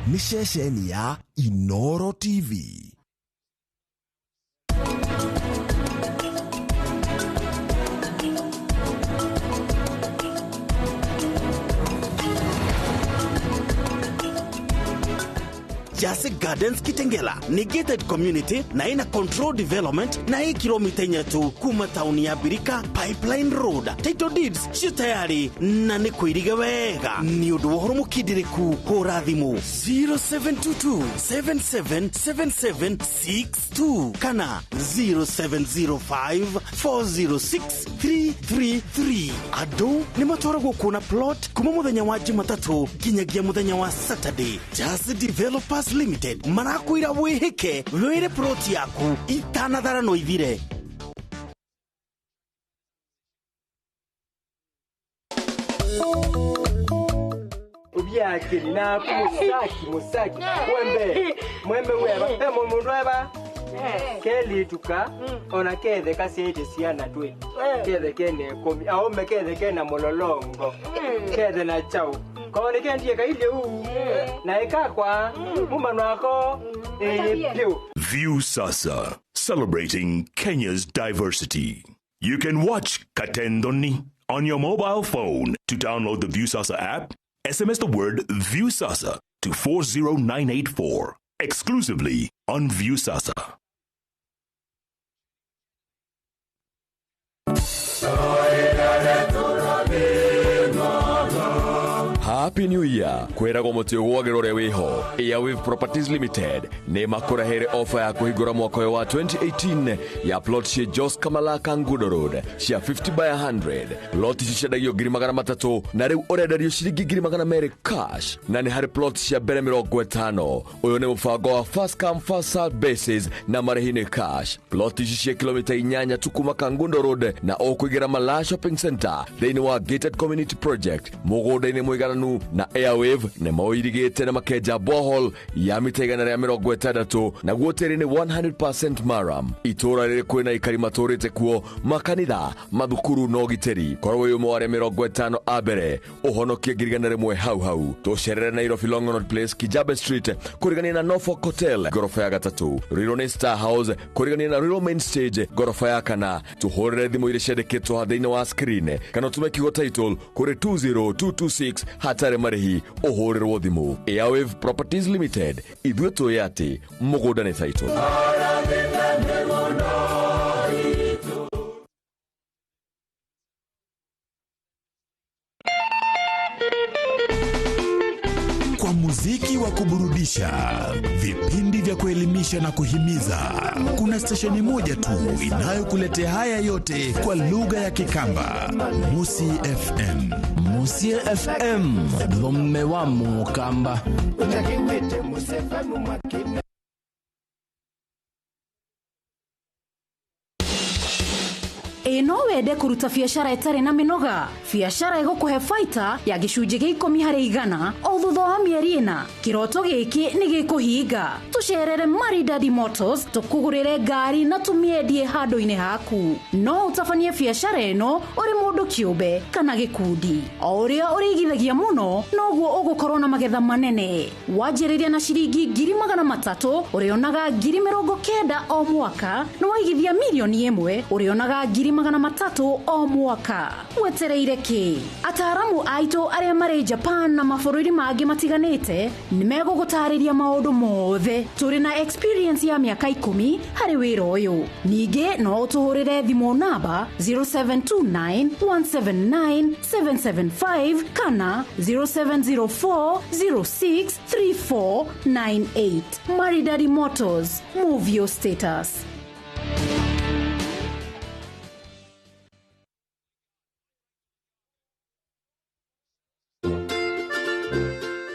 ni ceceni ya iNooro TV. Jase Gardens Kitengela ni gated community na ina control development na hii kilomita nyatu kuma tauni ya Birika Pipeline Road. Title deeds cio tayari na ni kuiriga wega ni undu wohoro mukidiriku hura thimu 0722777762 kana 0705406333. Ado ni matwaragwo kuna plot kuma muthenya wa Jumatatu kinyagia muthenya wa Saturday. Jase Developers Limited marakwira wihike wire plot yaku itanathara no ithire. Ubyakiri na musaki mwembe weba mundu eba keli tuka ona kethe kasiete siana twe kethe kene komi au mekethe kena mololongo kethe na chau kone kendie kaile na ikakwa mumano wako View Sasa, celebrating Kenya's diversity. You can watch Katendoni on your mobile phone. To download the View Sasa app, SMS the word View Sasa to 40984. Exclusively on View Sasa. Happy New Year. Kwera gomote uwagirore wiho. Airwave Properties Limited ne makorahere offer ya kuhigura mwaka wa 2018 ya plot shia Jos Kamala Kangudo Road shia 50 by 100. Plot shia dagio girimagana matatu na reu oredario shirigi girimagana mere cash. Na ni hari plot shia bere mirongo etano. Uyo ne mufago wa first come first served basis na marehine cash. Plot shia kilomita inyanya tukuma Kangudo Road na okuigira Mala Shopping Center. Deini wa gated community project. Mugo deini muigaranu na Airwave ne moirigete na makeja bohol ya mitegana ya mirongo etandatu na guotere ni 100% maram. Itora riri kwina ikarimatorete kuo makanitha mathukuru no giteri korwo yo mware mirongo etano abere uhonokie girigana rimwe hau tosherere na Nairobi Longonot Place Kijabe Street kurigania na Norfolk Hotel gorofa ya gatatu Rirone Star House kurigania na Riro Main Stage gorofa ya kana tuhorere thimu ile shedeketo hathini wa screen kana tumekigo title kuri 20226 hatare marehi ohorerwo thimu. Airwave Properties Limited idweto yati mugoda ne title. Kwa muziki wa kuburudisha, vipindi vya kuelimisha na kuhimiza, kuna stesheni moja tu inayokuletea haya yote kwa lugha ya Kikamba. Musi FM. Musi FM, dhome wa Mukamba. No wende kuruta biashara itari na minoga, biashara igukuhe faita ya gicunje gia 10 hari 100 o thutha wa mieri ina. Kiroto giki ni gikuhinga. Tucerere Maridadi Motors tukugurire ngari na tumiendie handu-ini haku. No utafanyie biashara eno uri mundu kiumbe kana gikundi. O uria urigithagia muno noguo ugukorwo na magetha manene. Wanjiriria na ciringi 300,000 urionaga 90,000 o mwaka, no waigithia milioni 1 urionaga 300,000 o mwaka. Wetereire ki? Ataramu aito aria mari Japan na mabũrũri mangĩ matiganĩte nimegũgũtarĩria maũndũ mothe. Tũrĩ na experience ya miaka 10 harĩ wĩra ũyũ. Ningĩ no ũtũhũrĩre thimũ namba 0729179775 kana 0704063498. Maridadi Motors, move your status.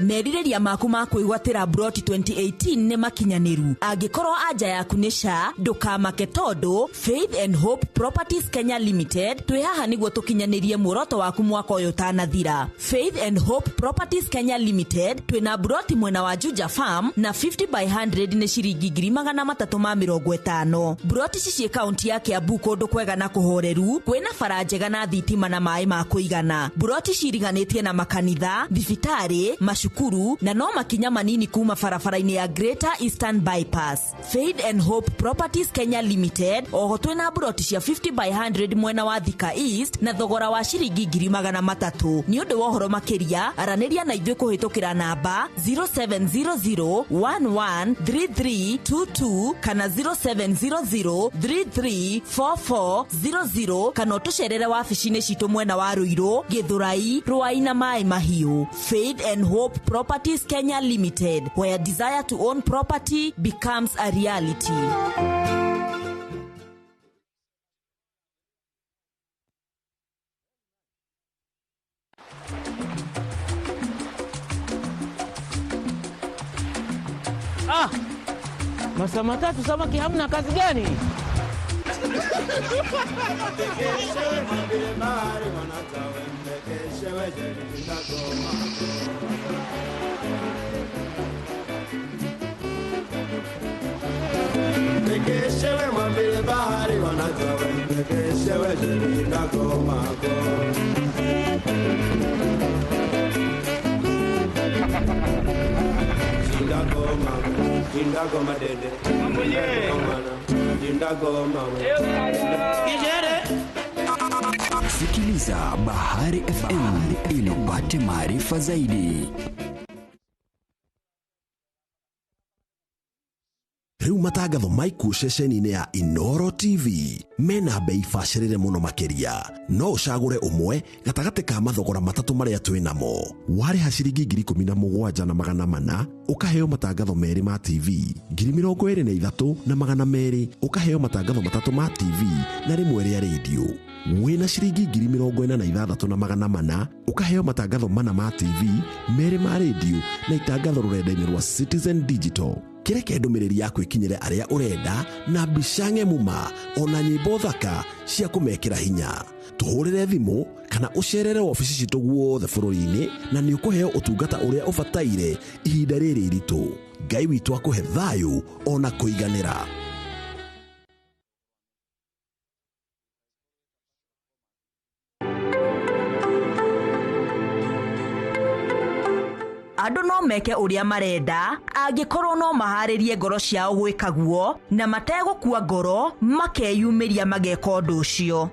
Meririria maku ma kuigwatira Broti 2018 ne makinyaniru. Angikoro aja yaku ni sha ndukamake tondu Faith and Hope Properties Kenya Limited twihaha niguo tukinyanirie muoroto waku mwaka uyu tanathira. Faith and Hope Properties Kenya Limited twina Broti mwena wa Juja Farm na 50 by 100 ni ciringi 350. Broti cici county ya Kiambu kundu kwega na kuhoreru kwina faranjega na thitima na mai ma kuigana. Broti ciriganitie na makanitha, thibitari, mashuku Nakuru na no makinya manini kuma farafara-ini ya Greater Eastern Bypass. Faith and Hope Properties Kenya Limited oho twina broti cia 50 by 100 mwena wa Thika East na thogora wa ciringi 300,000. Ni undu wa horo makiria araniria na ithuĩ kuhitukira namba 0700113322 kana 0700334400 kana tucerere wabici-ini citu mwena wa Ruiru, Githurai, Ruai na Mai Mahiu. Faith and Hope Properties Kenya Limited, where desire to own property becomes a reality. Masaa matatu samaki hamna kazi gani? Sikiliza Bahari FM ili upate maarifa zaidi. Riu matangatho maiku ceceni-ini ya iNooro TV mena bei bacĩrĩre muno makiria. No ucagure umwe gatagati ka mathogora matatu maria twinamo. Warĩha ciringi 17,400 ukaheo matangatho meri ma TV, 23,200 ukaheo matangatho matatu ma TV na rimwe ria radio. Wina ciringi 46,400 ukaheo matangatho mana ma TV, meri ma radio na itangatho rurenda-ini rwa Citizen Digital. Kireke ndumiriri yaku ikinyire aria urenda na bishange muma ona nyimbo thaka cia kumekira hinya. Tuhurire thimu kana ucerere ofici citu guothe bururi-ini na ni ukuheo utungata uria ubataire ihinda riri iritu. Ngai witu akuhe thayu ona kuiganira. Andu no meke uria marenda angikorwo no maharirie ngoro ciao gwika guo na mategukua ngoro makeyumiria mageka undu ucio.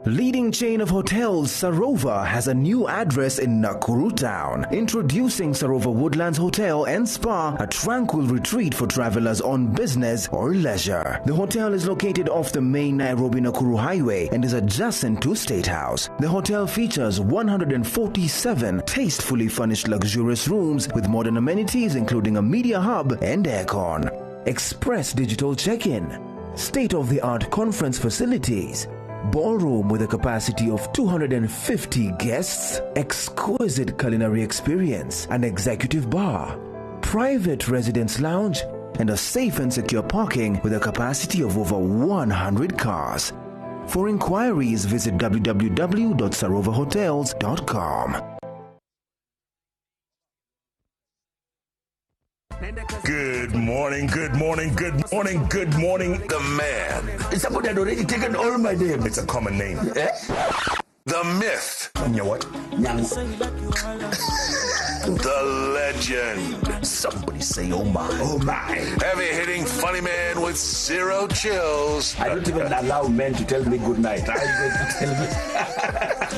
Leading chain of hotels, Sarova has a new address in Nakuru town. Introducing Sarova Woodlands Hotel and Spa, a tranquil retreat for travelers on business or leisure. The hotel is located off the main Nairobi-Nakuru highway and is adjacent to State House. The hotel features 147 tastefully furnished luxurious rooms with modern amenities including a media hub and aircon. Express digital check-in, state-of-the-art conference facilities, ballroom with a capacity of 250 guests, exquisite culinary experience, an executive bar, private residence lounge, and a safe and secure parking with a capacity of over 100 cars. For inquiries, visit www.sarovahotels.com. Good morning, good morning, good morning, good morning. The man. It's somebody that already taken all my name. It's a common name. Eh? The myth. You know what? The legend. Somebody say, oh my. Oh my. Heavy-hitting funny man with zero chills. I don't even allow men to tell me good night. I tell me.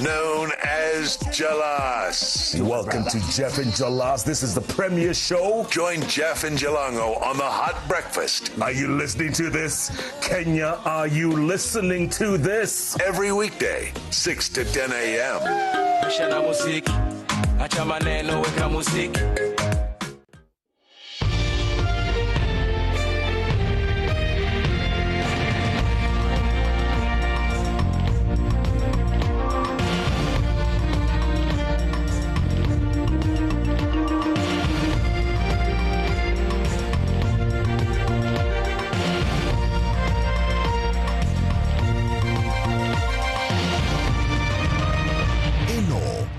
Known as Jalas. Welcome to Jeff and Jalas. This is the premiere show. Join Jeff and Jalango on the Hot Breakfast. Are you listening to this? Kenya, are you listening to this? Every weekday, 6 to 10 a.m.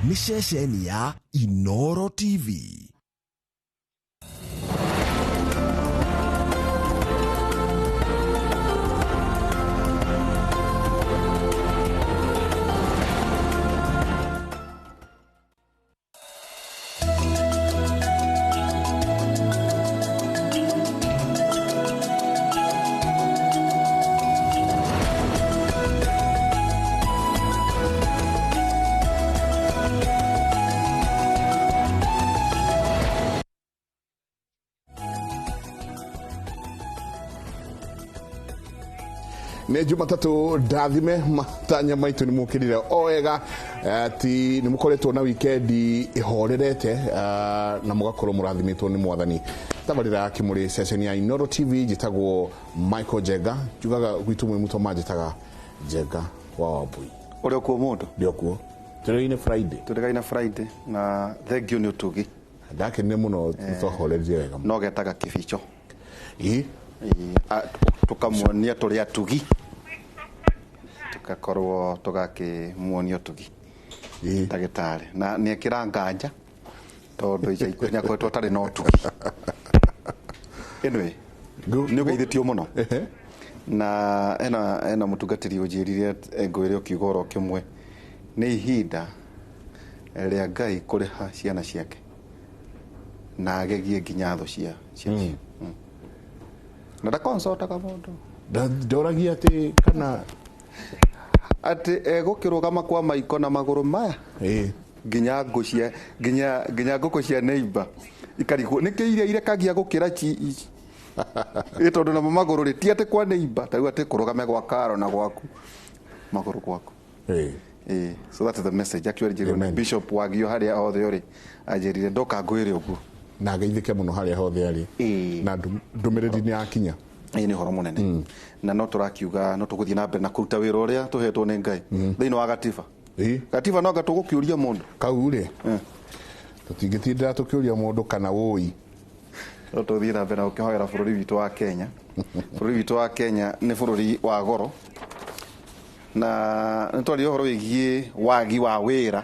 Ni ceceni ya iNooro TV. Nĩ Jumatatu ndathime matanya maitu ni mukirire oega ati ni mukoretwo na wikendi ihorerete na mugakorwo murathimitwo ni mwathani tabarira kimuri session ya iNooro TV jitagwo Michael Jega jugaga gwitu mwe muto majitaga Jega wa wabui uri okuo mundu ndi okuo turega Friday na thank you ni utugi ndake ne muno tsohorerie wega no getaga kibicho tukamuonia turi atugi tukakorwo tugakimuonia tugi ndagitari na ni kiranganja tondu ica ikunya kwetwo tari no tugi anyway ni geithitio muno na ena mutungatiri ujirire ngwire ukigoro kimwe ni ihinda ria Ngai kuriha ciana ciake na agegie nginya tho cia na da consota ka mundu ndoragia ati kana ati gukirugama kwa maiko na maguru maya nginya ngucia nginya nguko cia neighbor ikarigwo nikiire irekagia gukira chi tondu na maguru ri tiate kwa neighbor tau ati kurugame gwa karo na gwaku maguru gwaku so that's the message actually jiri Bishop Wagio haria othe uri ajirire ndoka ngwire uguo na geithike muno haria hothe ari na ndumiriri ni akinya ni horo munene na no turakiuga no tuguthie na mbere na kuruta wira uria tuhetwo ni Ngai thiini wa gatiba gatiba no gatugukiuria mundu kau ri tutingitindira tukiuria mundu kana woi no tuthie na mbere na ukihoera bururi witu wa Kenya bururi witu wa Kenya ni bururi wa goro na ntori horo wigie wagi wa wira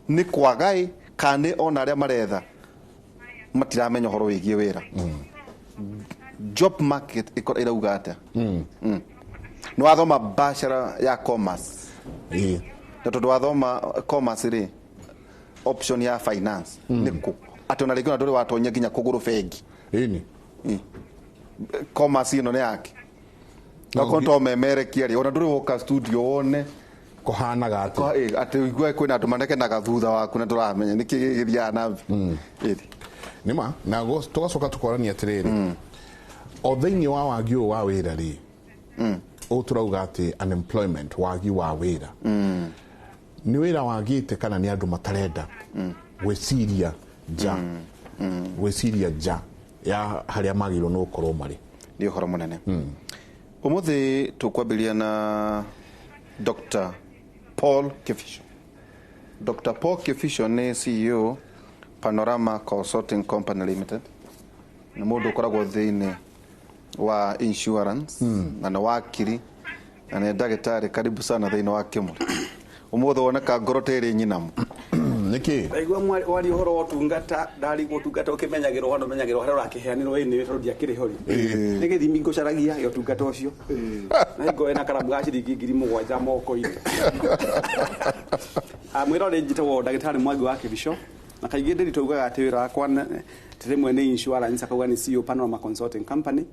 ni kwagai kane ona aria maretha matiramenya horo wigie wira job market irauga ata no athoma bachelor ya commerce na tondu athoma commerce ri option ya finance niku ati ona rigona nduri watonya nginya kuguru bengi commerce ino ne yake na konto memere kiari ona nduri woka studio one kohana gati ati igwe kwina andu maneke na gathutha waku na turamenya niki giria na nima na go tugacoka tukorania atiriri o thiini wa wagi wa wira ri o turauga ati unemployment wagi wa wira ni wira wagite kana ni andu matarenda gwiciria ja ya haria magiro no korwo mari ndio horo munene umuthi tukwambiria na Dr. Paul Kifisho. Dr. Paul Kifisho ni CEO Panorama Consulting Company Limited. Ni mundu ukoragwo thiini wa insurance na wakiri na ni ndagitari. Karibu sana thiini wa Kimuri. Umuthi woneka ngoroteri nyinamu niki aigwa wali horo otungata ndari gutungata ukimenyagirwo hono menyagirwo haro rakiheanirwo ini tori akiri hori nige thimi ngocaragia yo tungata ucio na ngo ena karamu ga ciringi 7,000 moko-ini amwira ri njitagwo ndagitari Mwangi wa Kibisho na kaingĩ ndĩri taugaga atĩ wĩra wakwa tĩrĩmwe nĩ insurance akauga nĩ CEO Panorama Consulting Company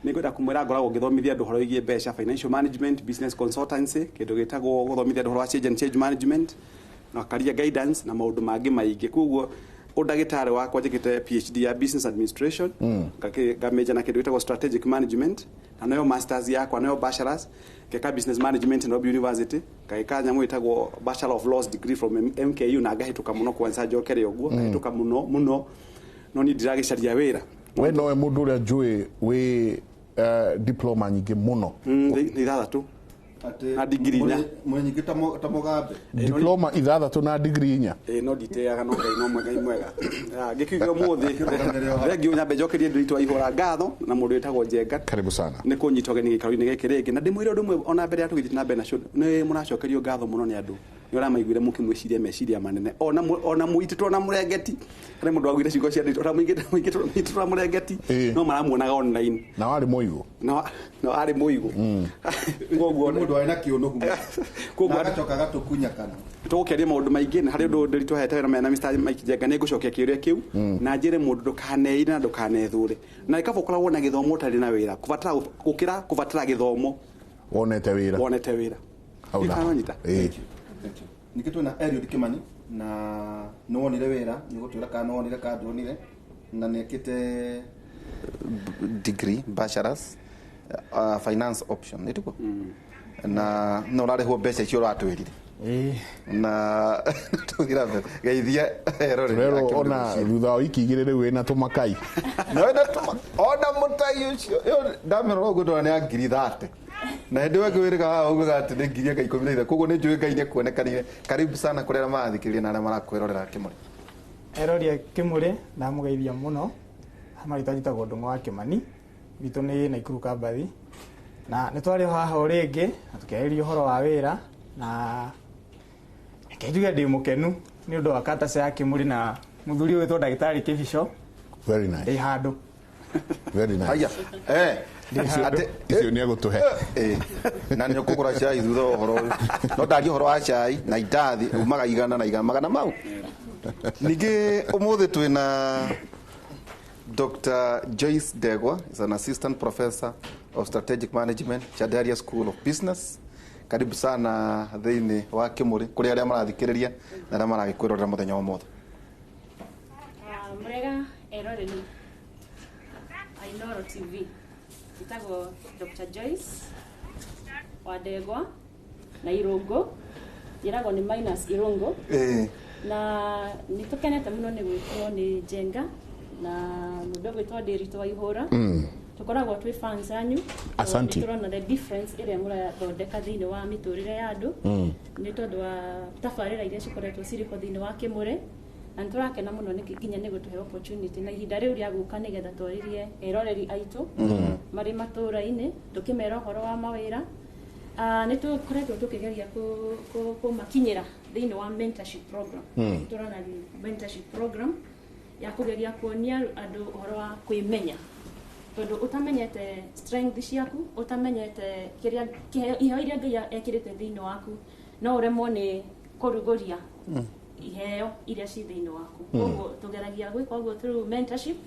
nĩ ngwenda kumwĩra ngoragwo ngĩthomithia andũ ũhoro wĩgiĩ mbeca, financial management, business consultancy, kĩndũ gĩtagwo gũthomithia andũ ũhoro wa change management na career guidance na maũndũ mangĩ maingĩ. Koguo ũndagĩtarĩ wakwa njĩkĩte PhD ya business administration, ngamĩnja na kĩndũ gĩtagwo strategic management, na nayo masters yakwa nayo bachelors ngeka business management Nairobi University, ngeka nyamũ ĩtagwo Bachelor of Laws degree from MKU, na ngahĩtũka mũno kwanza njokere ũguo, ngahĩtũka mũno no ni ndiragĩcaria wĩra. We nowe mũndũ ũrĩa njũĩ wĩ diploma nyingĩ mũno ithathatũ na degree nya mwenyingĩ ta Mugabe, diploma ithathatũ na degree nya no nditeaga no ngai no mwega ngĩkiuga mũthĩ rĩngĩ nyambe njokerie ndũ itwa ihora ngatho na mũndũ wĩtagwo Njenga. Karibu sana nĩ kũnyitwo geni gĩikaro-inĩ gĩkĩ rĩngĩ, na ndĩmwĩre ũndũ ũmwe ona mbere ya tũgĩthiĩ na mbere nacio nĩ mũracokerio ngatho mũno nĩ andũ nĩ ũramaiguire mũkĩmwĩciria meciria manene ona mũitĩtwo na mũrengeti harĩ mũndũ wagwire ciugo cia ndĩtwo mũitĩtwo na mũrengeti no maramuonaga online na warĩ mũigũ na warĩ mũigũ koguo mũndũ arĩ na kĩonogu koguo agacoka gatũkunyakana tũgũkĩaria maũndũ maingĩ na harĩ ũndũ ndĩritũ hete wĩra mena Mr. Mike Njenga nĩ ngũcokia kĩũria kĩu na njĩre mũndũ ndũkaneire na ndũkanethũre na ĩkaba ũkoragwo na gĩthomo ũtarĩ na wĩra kũbatara gĩthomo wonete wĩra hau na ningĩ twĩna Eliud Kimani na nĩ wonire wĩra nĩ gũtwĩra kana wonire kana ndonire na nĩekĩte degree bachelors finance option nĩ tuko na no ũrarĩhwo mbeca icio ũratwĩrire na tugira geithia rero ona thutha wa wiki igĩrĩ rĩu wĩna tũmakai ona mũtai ũcio ndamĩrora ũguo ndona nĩ ngiri 30 na hĩndĩ wake wĩrĩga ugaga atĩ nĩ ngiri 13 koguo nĩ njũĩ Ngai nĩ kuonekanire. Karibu sana kũrĩa marathikĩrĩria na arĩa marakwĩrorera Kĩmũrĩ. Eroria Kĩmũrĩ na mũgeithia mũno marĩtwa njĩtagwo Ndung'u wa Kĩmani, witũ nĩ Naikuru Kambathi, na nĩ twarĩ haha ũrĩngĩ na tũkĩarĩria ũhoro wa wĩra na njuge ndĩ mũkenu nĩ ũndũ wa kataca ya Kĩmũrĩ na mũthuri ũyũ wĩtwo ndagĩtarĩ Kĩbico. Very nice. Ndĩ handũ very nice. Haya icio nĩ agũtũhe na nĩ ũkũgũra cai thutha ũhoro ũyũ no ndaria ũhoro wa cai na itathi umaga igana na igana magana mau. Ningĩ ũmũthĩ twĩna Dr. Joyce Degwa is an assistant professor of strategic management Chandaria School of Business. Karibu sana thĩinĩ wa Kĩmũrĩ kũrĩ arĩa marathikĩrĩria na arĩa maragĩkwĩrorera mũthenya wa ũmũthĩ. Mrega eroreri iNooro TV itagwo Dr. Joyce Wadegwa na Irungu njĩragwo nĩ minus Irungu na nĩtũkenete mũno nĩ gwĩtwo nĩ Njenga na mũndũ gwĩtwo Ndĩritũ wa Ihũra tũkoragwo twĩ fans anyu. Asante. Tũrona the difference ĩrĩa mũrathondeka thĩinĩ wa mĩtũrĩre ya andũ nĩ tondũ wa tabarĩra iria cikoretwo cirĩho thĩinĩ wa Kĩmũrĩ na nĩtũrakena mũno nginya nĩ gũtũhe opportunity na ihinda rĩu rĩa gũka nĩgetha twaririe eroreri aitũ marĩ matũra-inĩ tũkĩmera ũhoro wa mawĩra. Nĩtũkoretwo tũkĩgeria kũmakinyĩra thĩinĩ wa mentorship program. Tũrona mentorship program ya kũgeria kuonia andũ ũhoro wa kwĩmenya tondũ ũtamenyete strength ciaku, ũtamenyete kĩrĩa iheo iria Ngai ekĩrĩte thĩinĩ waku no ũremwo nĩ kũrugũria iheo iria ci thĩinĩ waku. Koguo tũgeragia gwĩka ũguo through mentorship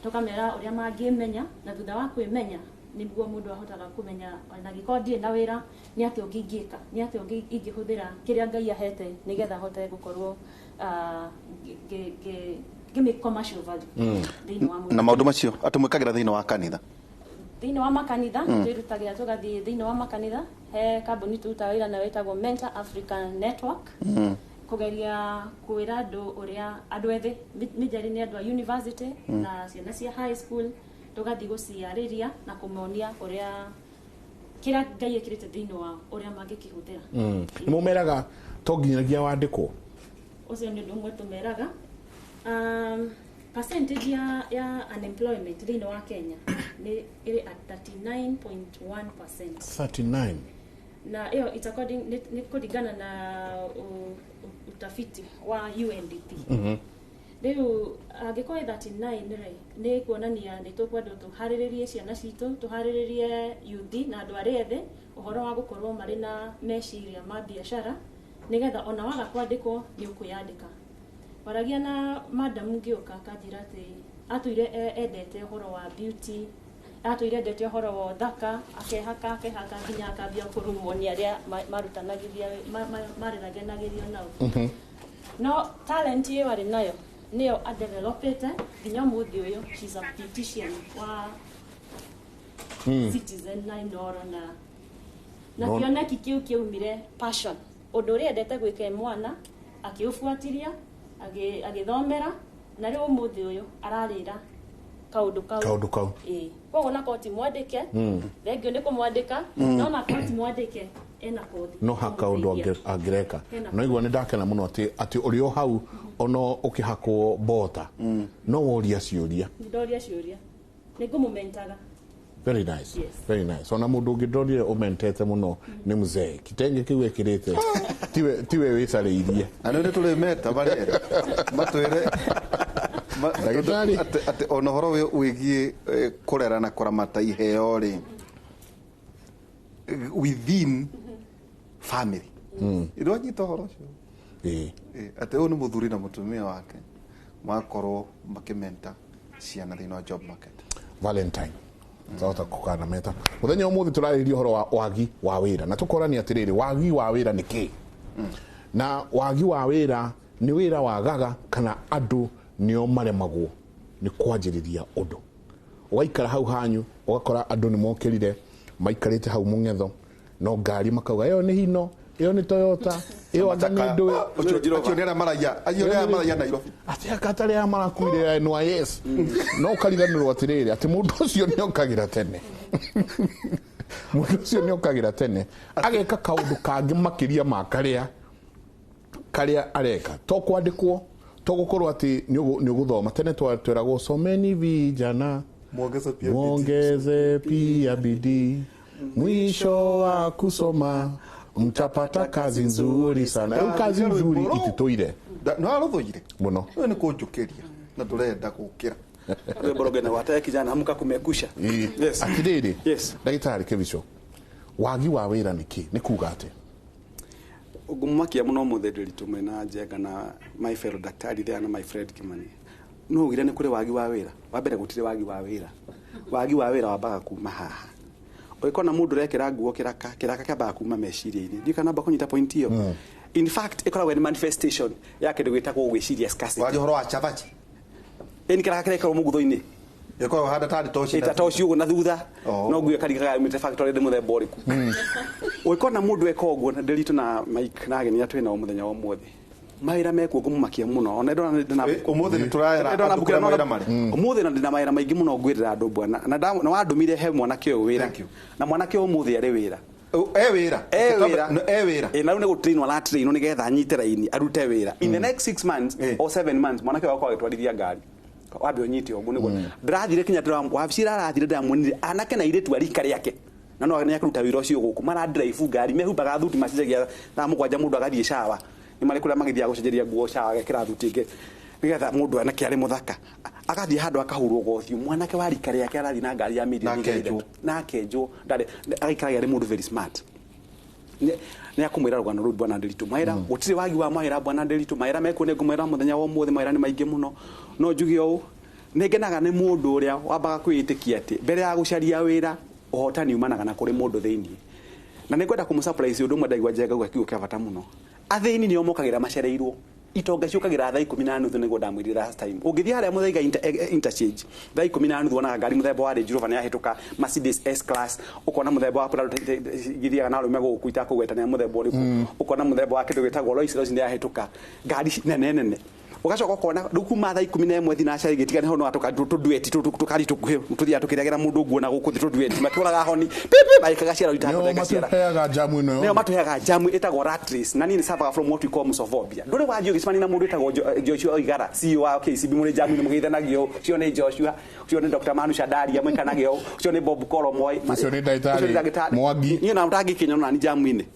tũkamera ũrĩa mangĩmenya na thutha wa kwĩmenya nĩguo mũndũ ahotaga kũmenya na gĩkorwo ndirĩ na wĩra nĩ atĩa ũngĩingĩka, nĩ atĩa ingĩhũthĩra kĩrĩa Ngai ahete nĩgetha hote gũkorwo make commercial value thĩinĩ wa na maũndũ macio atũmwĩkagĩra thĩinĩ wa kanitha. Thĩinĩ wa makanitha twĩrutagĩra tũgathiĩ thĩinĩ wa makanitha he kambuni tũrutaga wĩra nayo ĩtagwo Mentor Africa Network kũgeria kwĩra andũ ũrĩa andũ ethĩ majority nĩ andũ a university na ciana cia high school tũgathiĩ gũciarĩria na kũmonia ũrĩa kĩrĩa Ngai ekĩrĩte thĩinĩ wa ũrĩa mangĩkĩhũthĩra. Nĩ mũmeraga to nginyagia wandĩkwo ũcio nĩ ũndũ ũmwe tũmeraga. Percentage ya unemployment thĩinĩ wa Kenya nĩ ĩrĩ at 39.1%. 39 na hiyo it's according ni kũringana na utafiti wa UNDP. Rĩu angĩkorwo 39 nĩ kuonania nĩ tũkwenda tũharĩrĩrie ciana citũ, tũharĩrĩrie youth na andũ arĩa ethĩ ũhoro wa gũkorwo marĩ na meciria ma biacara nĩgetha ona waga kwandĩkwo nĩ ũkwĩyandĩka. waragia na madam ngioka kanjira ati atuire endete horo wa beauty atuire endete horo wa thaka akehaka nginya akambia kurumwo ni aria marutanagithia marinagenagithio nao no talent ye wari nayo nio adevelopete nginya muthi uyu she's a beautician wa Citizen na iNooro na kioneki kiumire passion undu ria endete gwika mwana akiufuatilia agithomera na riu muthi uyu ararira kaundu kau kwa na koti mwandike thengio ni kumwandika no na koti mwandike ena kodi no hakaundu angireka no igwa ni ndakena muno ati urio hau ono ukihakwo bota no woria ciuria ndoria ciuria ningumumentaga. Very nice. Yes. Very nice. Ona mundu ngidorire umentete muno ni mzee. Kitenge kiwe kirete. Tiwe wicariirie. Ano ni tule meta barere. Matwire Ndagitari ati ono horo wigie kurera na kuramata iheo ri within family. Iro nyito horo cio. Ati onu muthuri na mutumia wake makorwo makimenta ciana thina job market. Valentine. Zauta kukana meta. Muthenya umuthi turaririo horo wa wagi wa wira. Na tukorani atiriri wagi wa wira ni ki? Na wagi wa wira ni wira wa gaga kana andu nio maremagwo ni kwanjiriria undu. Ugaikara hau hanyu ugakora andu ni mokirire maikarite hau mungetho no ngari makauga yo ni hino iyo ni Toyota iyo atanindo akionera maraya ayonera maraya Nairobi ati akatari ya marakuire NYS no kariganirwo atiriri ati mundu ucio ni okagira tene mundu ucio ni okagira tene ageka kaundu kangi makiria makaria karia areka to kwandikwo to gukorwo ati ni uguthoma tene twerago so many vijana muongeze pia bidii mwisho wa kusoma mtapata kazi nzuri sana. Kazi nzuri ititoire. No arothoire. Muno. Ni kunjukiria na turenda gukira. Borogena wataye kijana amuka kumekusha. Yes. Akidede. Yes. Ndagitari Kevicho. Wagi wa wira niki ni kugate. Ugumakia muno muthederi tumena njega na my fellow daktari there na my friend Kimani. No ugire ni kuri wagi wa wira. Wabere gutire wagi wa wira. Wagi wa wira wabaga kuma haha. Oikona mundu rekera nguo kiraka kaba kuma meciria-ini ndikana ba kunyita point iyo in fact ikora when manifestation yake ndugitagwo gwiciria scarcity wali horo wa chavachi eni kiraka kireka mugutho-ini yako hada tadi toshi ita toshi ugo na thutha no nguo kariga mite factory de muthe boriku oikona mundu ekogwo na delito na Mike na ageni atwe na omuthenya wa muthi maira mekwo gumakia muno ona ndona umuthi ni turayera ndona bukira maira mari umuthi na ndina maira maingi muno ngwirira andu bwana na wandumire he mwana kio wira na mwana kio umuthi ari wira wira na une gutrain wala train ni getha anyite raini arute wira in the next 6 months or 7 months mwana kio wakwa gitwarithia ngari wabe onyite ogu niguo ndirathire kinya ndira wabicira arathire ndamunire anake na iretu ari kare yake na no agenya kuruta wira ucio guku mara drive ngari mehumbaga thuti macijagia na mugwanja mundu agathie shawa ni mari kula magithia gucenjeria nguo shawa gekira thuti ingi nigetha mundu anake ari muthaka agathie handu akahurwo gothio mwanake wari kare yake arathi na ngari ya milioni na kenjo ndare agaikara ari mundu very smart ni akumwira rugano ru bwana Nderitu Maira gutire wagi wa Maira bwana Nderitu Maira mekune ngumwira muthenya wa muthi Maira ni maingi muno no njugi o negenaga ni mundu uria wabaga kwitikia ati mbere ya gucaria wira uhotani umanaga na kuri mundu theini na nikwenda kumsurprise undu mwe ndaigwa njega gwa kiugo kia bata muno atheini ni omokagira macereirwo itonga ciukagira thaa 10:30 nigo ndamwirira last time ungithia haria muthaiga interchange thaa 10:30 wonaga ngari muthemba wa Range Rover ni yahituka Mercedes S class ukona muthemba wa Prado githia na rume gukuita kugwetania muthemba uriku ukona muthemba wa kindu gitagwo Rolls Royce ni yahituka ngari nene ugacoka kona rukuma thaa 11 thina acia gitiga ni hono atoka tudueti tukari tukuhe tuthia tukiragera mundu nguo na gukuthi tudueti makiraga honi pipi baikaga ciara itaga ciara heaga jamu ino neo matuheaga jamu itagwo rat race na nini suffer from what we call musophobia ndore wa gicimani na mundu itagwo Joshua Oigara CEO wa KCB muri jamu ni mugithanagio cio ni Joshua cio ni Dr. Manu Shadari amwekanagio cio ni Bob Koromoi cio ni Daitari Mwangi ni na mutagi kinyo na ni jamu ine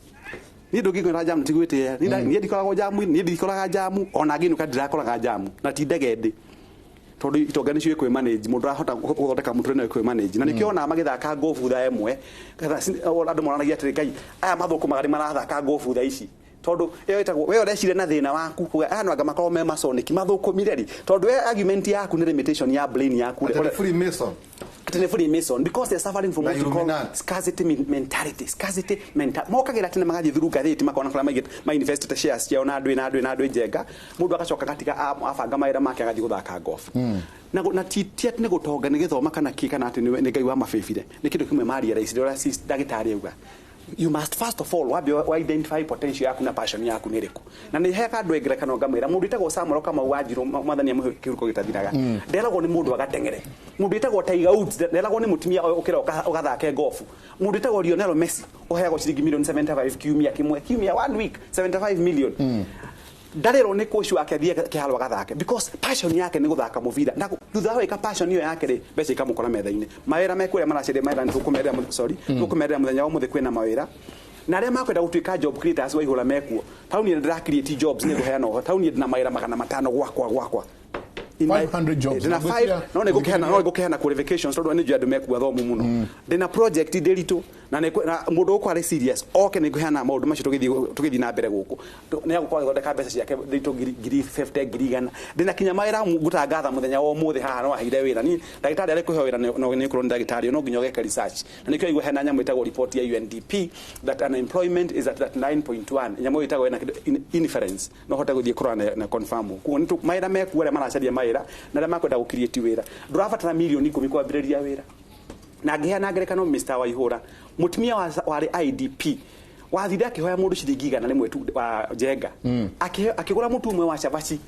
ni ndugikora jamu tigwite ni ndikorago jamu ni ndikoraga jamu ona nginu kadirakoraga jamu na ti ndegende tondu itongani cio ikwe manage mundu ahota guthondeka mutu no ikwe manage na nikiona magithaka golf tha emwe katha andu moranagia atiri kai aya mathuku magari marathaka golf tha ici tondu etagwo we urecire na thina waku kuga ano anga makorwo me masonic mathukumire ri tondu we argument yaku ni limitation ya brain yaku free mason because they're suffering from what you call scarcity mentality mokagira tena magathi through gatheti makona kala ma invest shares yao na andu njenga mundu agacoka gatika afanga maira make agathi guthaka golf na titia ni gutonga ni githoma kana kika na ati ni ngai wa mabebire ni kindu kimwe mari ya isi dagitari uga you must first of all identify potential yaku na passion yaku ni riku na ni heka ndwegera kana ngamira mundu itagwo Samuel kama wajiro mwathani amuhe kiruko gitathiraga nderagwo ni mundu agatengere mundu itagwo Tiger Woods nderagwo ni mutumia ukira ugathake golf mundu itagwo Lionel Messi oheagwo ciringi million 75 kiumia 1 week 75 million darero ni koshi wake athie kihalo agathake because passion yake ni guthaka muvira na thutha wa ika passion iyo yake ri beca ikamukora metha-ini mawira mekuria maracire maira ni tukumerera tukumerera muthenya wa muthi kwina mawira na aria makwenda gutuika job creators wa ihura mekuo tauni ndira create jobs ni guheana ho tauni ndina mawira 500 gwakwa 500 jobs na 5 no nego kehana qualifications tondu ni jadu mekuo thomu muno ndina project delitu na mundu ukwa ari serious oke ni guheana maundu macio tugithi na mbere guku ni agukwa thondeka mbeca ciake thito ngiri 50 ngiri gana ndina kinya mawira gutangatha muthenya wa muthi haha no ahire wira ni ndagitari ari kuhe wira no ni kuro ndagitari no nginyo geka research na nikyo igwe hena nyamu itagwo report ya UNDP that unemployment is at 9.1 nyamu itagwo na inference no hote guthie kuro na confirm ku ni mawira mekuore maracaria mawira na rema kwenda gukirieti wira ndurabatara milioni 10 kwambiriria wira na ngiheana ngerekano Mr. Waihura mutumia wari IDP wathire akihoya mundu ciringi 100 rimwe tu wa jenga akigura mutu umwe wa shabashi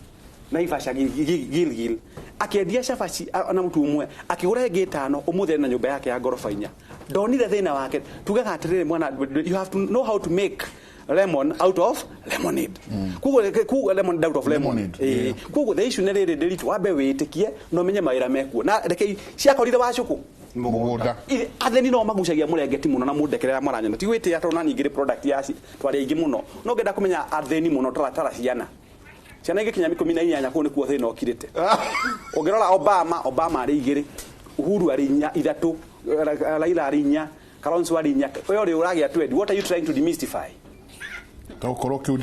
na ivasha gilgil akiendia shabashi na mutu umwe akigura ingi 5 umuthe na nyumba yake ya gorofa 4 ndonire thina wake tugaga atirire mwana you have to know how to make lemon out of lemonade kugo lemon out of lemonade kugo the issue nere delete wabe witikie no menye mawira mekuo na reke ciakorire wacuku mugunda atheni no magucagia murengeti muno na mundekerera maranyana ti gwite atona ningire product yaci twari ingi muno no ngenda kumenya atheni muno tara ciana ciana ingi kinya 14 ku ni kuo thina okirite ongirora Obama ari igiri Uhuru ari 3 Raila ari 4 Kalonzo ari 4 oyo ri uragia 20 what are you trying to demystify tokoro kiu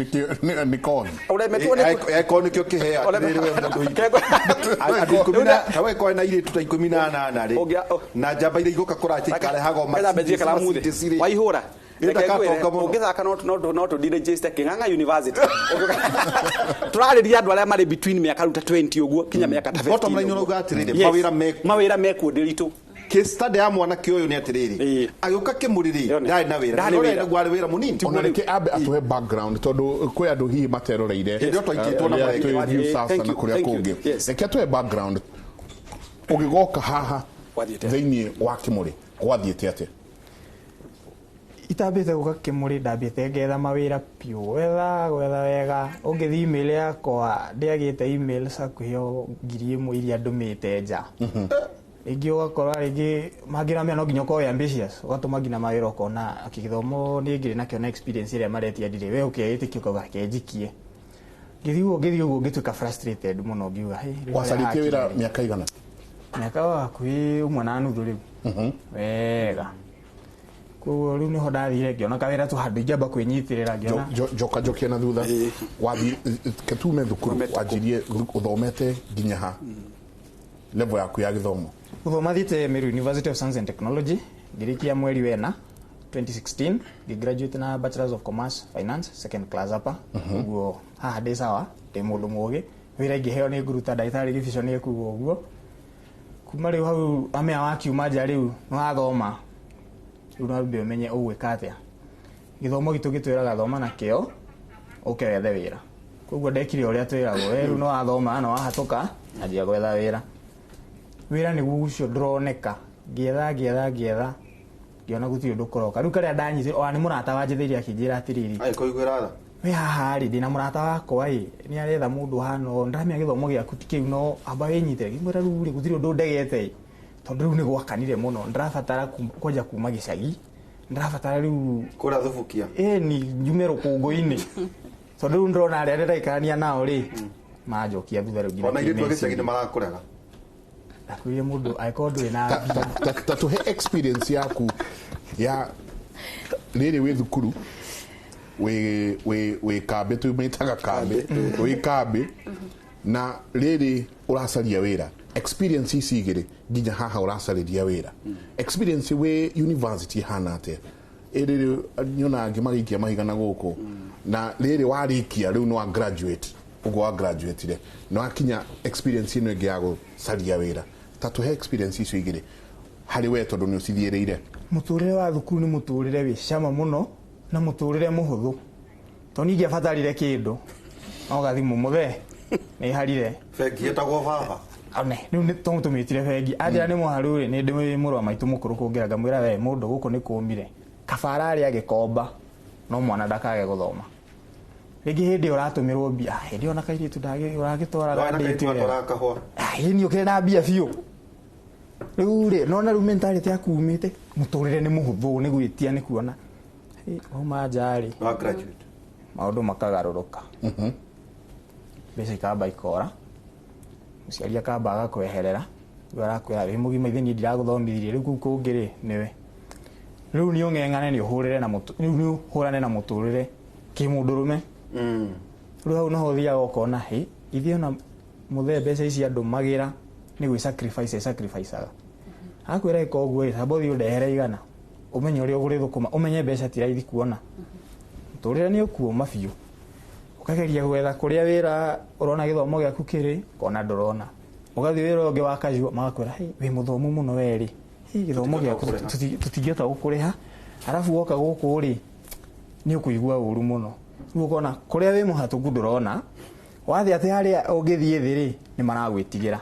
ni kon ore metone kio kihea niriwe mundu ikumina tawe ko na ile tuta 18 ri na jamba ile igoka kurachi kare hago mabeje kala muthi Waihura ugithaka no to register King'ang'a University turariria andu aria mari between miaka 20 uguo kinya miaka 50 bottom line uga atirire mawira mekuo ndiritu case study ya mwana kioyo ni atiriri agiuka kimuriri ndari na wira ndari gwari wira munini onareke abe atuhe background tondu kwe andu hihi materoreire ndio twaikitwo na mwe sasa na kuria kungi reke atuhe background ugigoka haha thiini wa Kimuri gwathiete ate itambite guka Kimuri ndambite ngetha mawira piu wetha wega ungithi email yakwa ndiagite email sakuhio 1,000 iria ndumite nja ingi ugakora ringi magira me no nginya ko ambitious ugatuma ngina mawira ukona akigithomo ni ngiri nakyo na experience iria maretia ndire we ukiitikio kauga kenjikie ngithi uguo ngituka frustrated muno ngiuga wasalitie wira miaka igana miaka wakui umwe na nuthu riu wega kuo riu niho ndathire ngiona kawira tu handu ingamba kwinyitirira ngiona jokia na thutha wathi ketume thukuru wajirie uthomete nginya ha level yaku ya githomo uthoma thite Meru University of Science and Technology ngirikia mweri wena 2016 graduate na Bachelor's of Commerce Finance second class hapa uguo haha ndi sawa ndi mundu mugi wira ingiheo ni nguruta ndagitari gibishoni ekuo uguo kuma riu hau amea wakiuma nja riu no athoma riu no mbe menye ugwika atia githomo gitu gitwiraga thoma na kio ukewethe wira koguo ndekire uria twiragwo riu no athoma no ahatuka anjia gwetha wira ni gucio ndroneka ngietha ngiona guti undu koroka riu karia ndanyite o ani murata wanjithiria akinjira atiriri ai koigwira we haha ri ndina murata wakwa ni aretha mundu hano ndamia githomo giaku tikiu no amba winyite gimwira riu ri gutiri undu ndegete tondu riu ni gwakanire muno ndirabatara koja kuma gicagi ndirabatara riu kura thubukia ni njumero kungu-ini tondu riu ndrona aria ndiraikania nao ri majokia thutha riu ngina ona iritu gicagi ni marakuraga akuye mundu aikondu ina tatuhe experience yaku ya riri we thukuru we kambe tu metaga kambe we kambe na riri uracaria wira experience ici igiri nginya haha uracariria wira experience we university hanate iri nyona ngimagikia mahigana guku na riri warikia riu no graduate ugo wa graduate re no akinya experience ino ngiago caria wira tatu he experience ici igiri hari we tondu ni ucithiereire muturire wa thukuru ni muturire wi cama muno na muturire muhuthu to ni ngiabatarire kindu no gathimu muthe ni harire bengi etagwo baba ane ni tumitire bengi athira ni muharu ri ni ndi murwa maitu mukuru kungira ngamwira we mundu guku ni kumire kabarari agikomba no mwana ndakage guthoma rigi hindi uratumirwo bia hindi ona kairi tu ndage uragitwara nditi ni ukire na bia biu riu ri no na ru mentality yakumite muturire ni muhuthu ni gwitia ni kuona uma jari wa graduate maundu makagaruruka mbeca ikamba ikora muciari akamba agakweherera arakwira wi mugima ithini ndiraguthomithirie riu kungiri niwe riu ni ung'eng'ane ni uhurire na riu hurane na muturire kimundurume riu hau no thia ukona hi ithio na muthe mbeca ici andu magira ni gwi sacrificeaga akwira ikoguo ri sabothi undehere igana umenye uri uguri thukuma umenye mbeca ti raithi kuona muturire ni ukuo mabiu ukageria gwetha kuria wira urona githomo giaku kiri kona ndurona ugathi wira ungi wa kajua magakwira hey wi muthomu muno weri githomo giaku tutingeta gukuriha arafu woka guku ri ni ukuigua uru muno ukona kuria wi muhatuku ndurona wathi ati haria ungithie thiri ni maragwitigira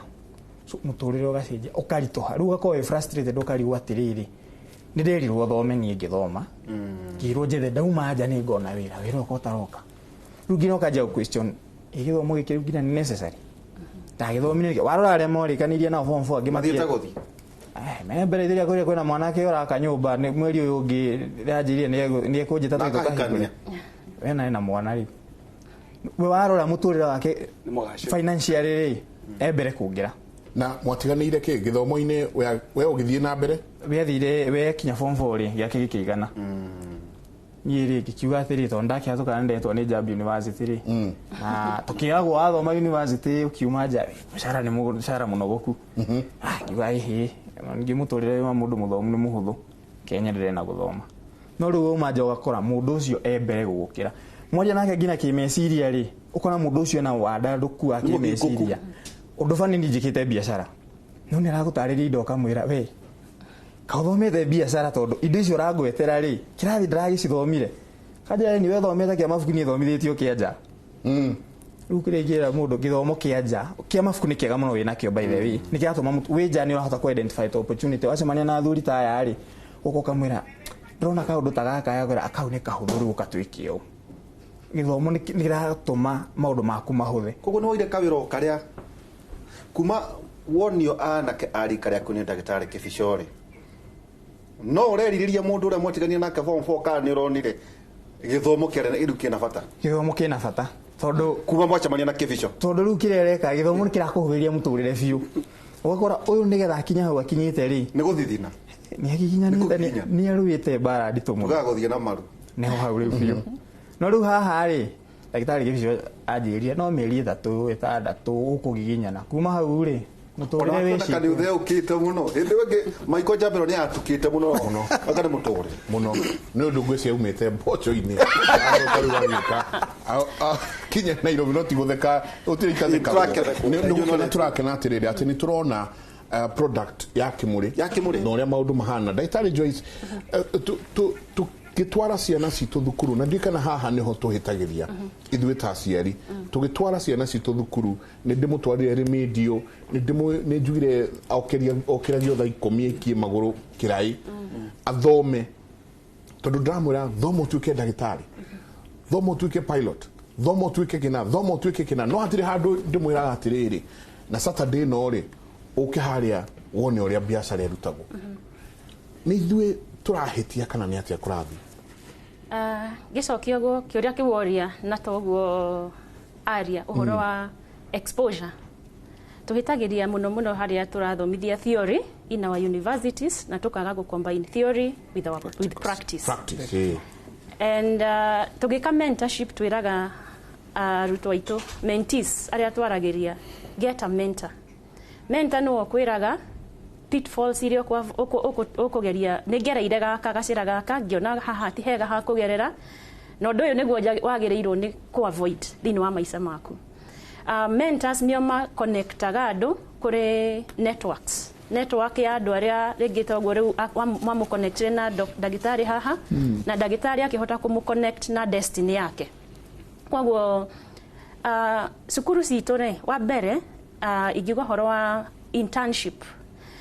muturire ugacenjia ukaritoha riu ugakorwo frustrated ukarigwa atiriri ni nderirwo thome ni ngithoma ngirwo njethe ndauma nja ni ngona wira ukotaroka riu nginya ukajia question igithomo giki riu nginya ni necessary ndagithomire warora aria morikanirie na form 4 ngimatia me mbere thiria kuria kwina mwanake uraka nyumba ni mweri uyu ungi ranjirie ni ekunjita tukahikania wena ina mwana riu we warora muturire wake financially ebere kungira na mwatiganire ki githomo-ini we ugithie na mbere we we kinya form 4 ri giake gikigana nyiri kikiuga atiri to ndakia tukana ndetwo ni Jambi University ri na tukiragwo athoma university ukiuma nja mushara muno guku kiuga ihi ngimuturire wa mundu muthomu ni muhuthu Kenya ndire na guthoma no riu uma nja ugakora mundu ucio ebere gukira mwaria nake ngina kimeciria ri ukona mundu ucio na wadanduku akimeciria undu fani njikite biashara no ni aragutariria indo kamwira we kauthomete biashara tondu indo icio rangwetera ri kirathi ndiragicithomire kaja ni we thomete kia mabuku ni thomithitio kianja riu kiregira mundu githomo kianja kia mabuku ni kiega muno wina kio by the way ni kiatuma we jani urahota ku identify the opportunity wacemania na thuri ta aya ri uko kamwira ndrona kaundu tagaka yagira akau ni kahudhuru ukatwikio githomo ni kiratuma maundu maku mahuthe koguo ni waire kawiro karia kuma wonio anake ari karia kuni ndagitari kibicori no ureririria mundu uria mwatigania nake form 4 kana ni uronire githomo kiarena iru kina bata tondu kuma mwacemania na kibico tondu riu kirereka githomo ni kirakuhuriria muturire biu ugakora uyu nigetha akinya hau akinyite ri ni guthithina ni akinyana ni aruite bara ndito muno gaguthia na maru ni ho hau riu biu no riu haha ri ndagitari kibico anjiria no mieri 3 6 ukugiginyana kuma hau ri muturire wici kana uthe ukite muno hindi wengi maiko jambero ni atukite muno akana muturire muno ni undu ngweci umite mboco-ini kinya Nairobi no tigutheka utirikatheka ni turakena atiriri ati ni turona product ya kimuri na uria maundu mahana Ndagitari Joyce gitwara ciana citu thukuru na ndikana haha niho tuhitagiria ithuĩ ta aciari tugitwara ciana citu thukuru ni ndimutwarire remedio ni njugire okeragia thaa 10 ikie maguru kirai athome tondu ndamwira thoma utuike ndagitari thoma utuike pilot thoma utuike kina no hatire handu ndimwiraga atiriri na Saturday no ri uke haria wone uria biacara irutagwo ni ithuĩ turahitia kana ni atia kurathi gicokio go kiuria kiworia na toguo aria uhoro wa exposure tuhitagiria muno haria turathomithia theory in our universities na tukaga go combine theory with practice and tugika mentorship twiraga arutwo aitu mentees aria twaragiria get a mentor no kwiraga pitfalls iria ukugeria nigereire gaka gacira gaka ngiona haha ti hega ha kugerera no ndu uyu niguo wagirirwo ni ku avoid thini wa maica maku. Mentors nio ma connectaga andu kuri network ya andu aria rigitagwo riu mamu connect na dagitari haha na dagitari akihota kumu connect na destiny yake. Kwaguo sukuru citu re wa mbere igiuga horo wa internship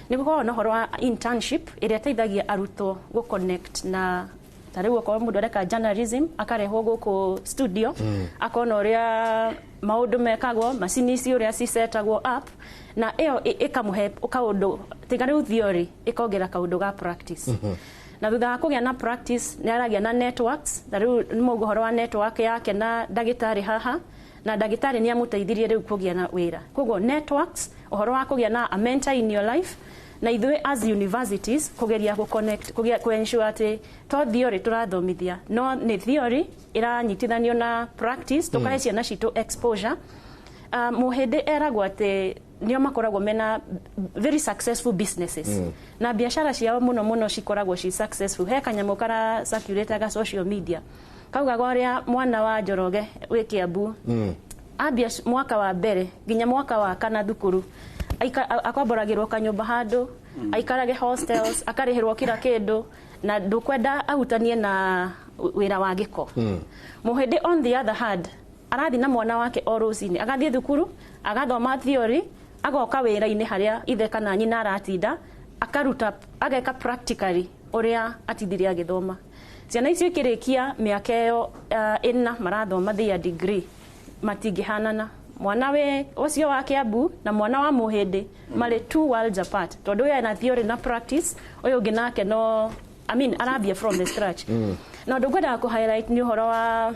ni gukorwo na horo wa internship iria teithagia arutwo go connect na tariu kwa mundu areka journalism akarehwo guku studio akona uria maundu mekagwo macini ici uria cisetagwo up na iyo ikamuhe kaundu tigariu theory ikongera kaundu ga practice na thutha wa kugia na practice ni aragia na networks tariu ni muguhoro wa network yake na dagitari haha na dagitari ni amuteithirie riu kugia na wira koguo networks uhoro wa kugia na a mentor in your life na ithuĩ as universities kugeria ku connect kugeria ku ensure ati to theory turathomithia no ni theory iranyitithanio na practice tukahe ciana citu exposure. Muhindi eragwo ati nio makoragwo mena very successful businesses na biashara ciao muno cikoragwo ci successful he kanyamu kara circulate ga social media kauga goria mwana wa Njoroge wi Kiambu ambia mwaka wa mbere nginya mwaka wa kana thukuru akwamboragirwo kanyumba handu aikarage hostels akarihirwo kira kindu na ndukwenda ahutanie na wira wa giko. Muhindi on the other hand arathi na mwana wake orosini agathie thukuru agathoma theory agoka wira-ini haria ithe kana nyina aratinda akaruta ageka practically uria atithiria agithoma. Ciana icio ikirikia miaka iyo ina marathoma their degree matingihanana. Mwana we ucio wa Kiambu na mwana wa Muhindi mari two worlds apart tondu uyu na theory na practice uyu ungi nake no arabia from the scratch. Na ndugwenda ku highlight ni uhoro wa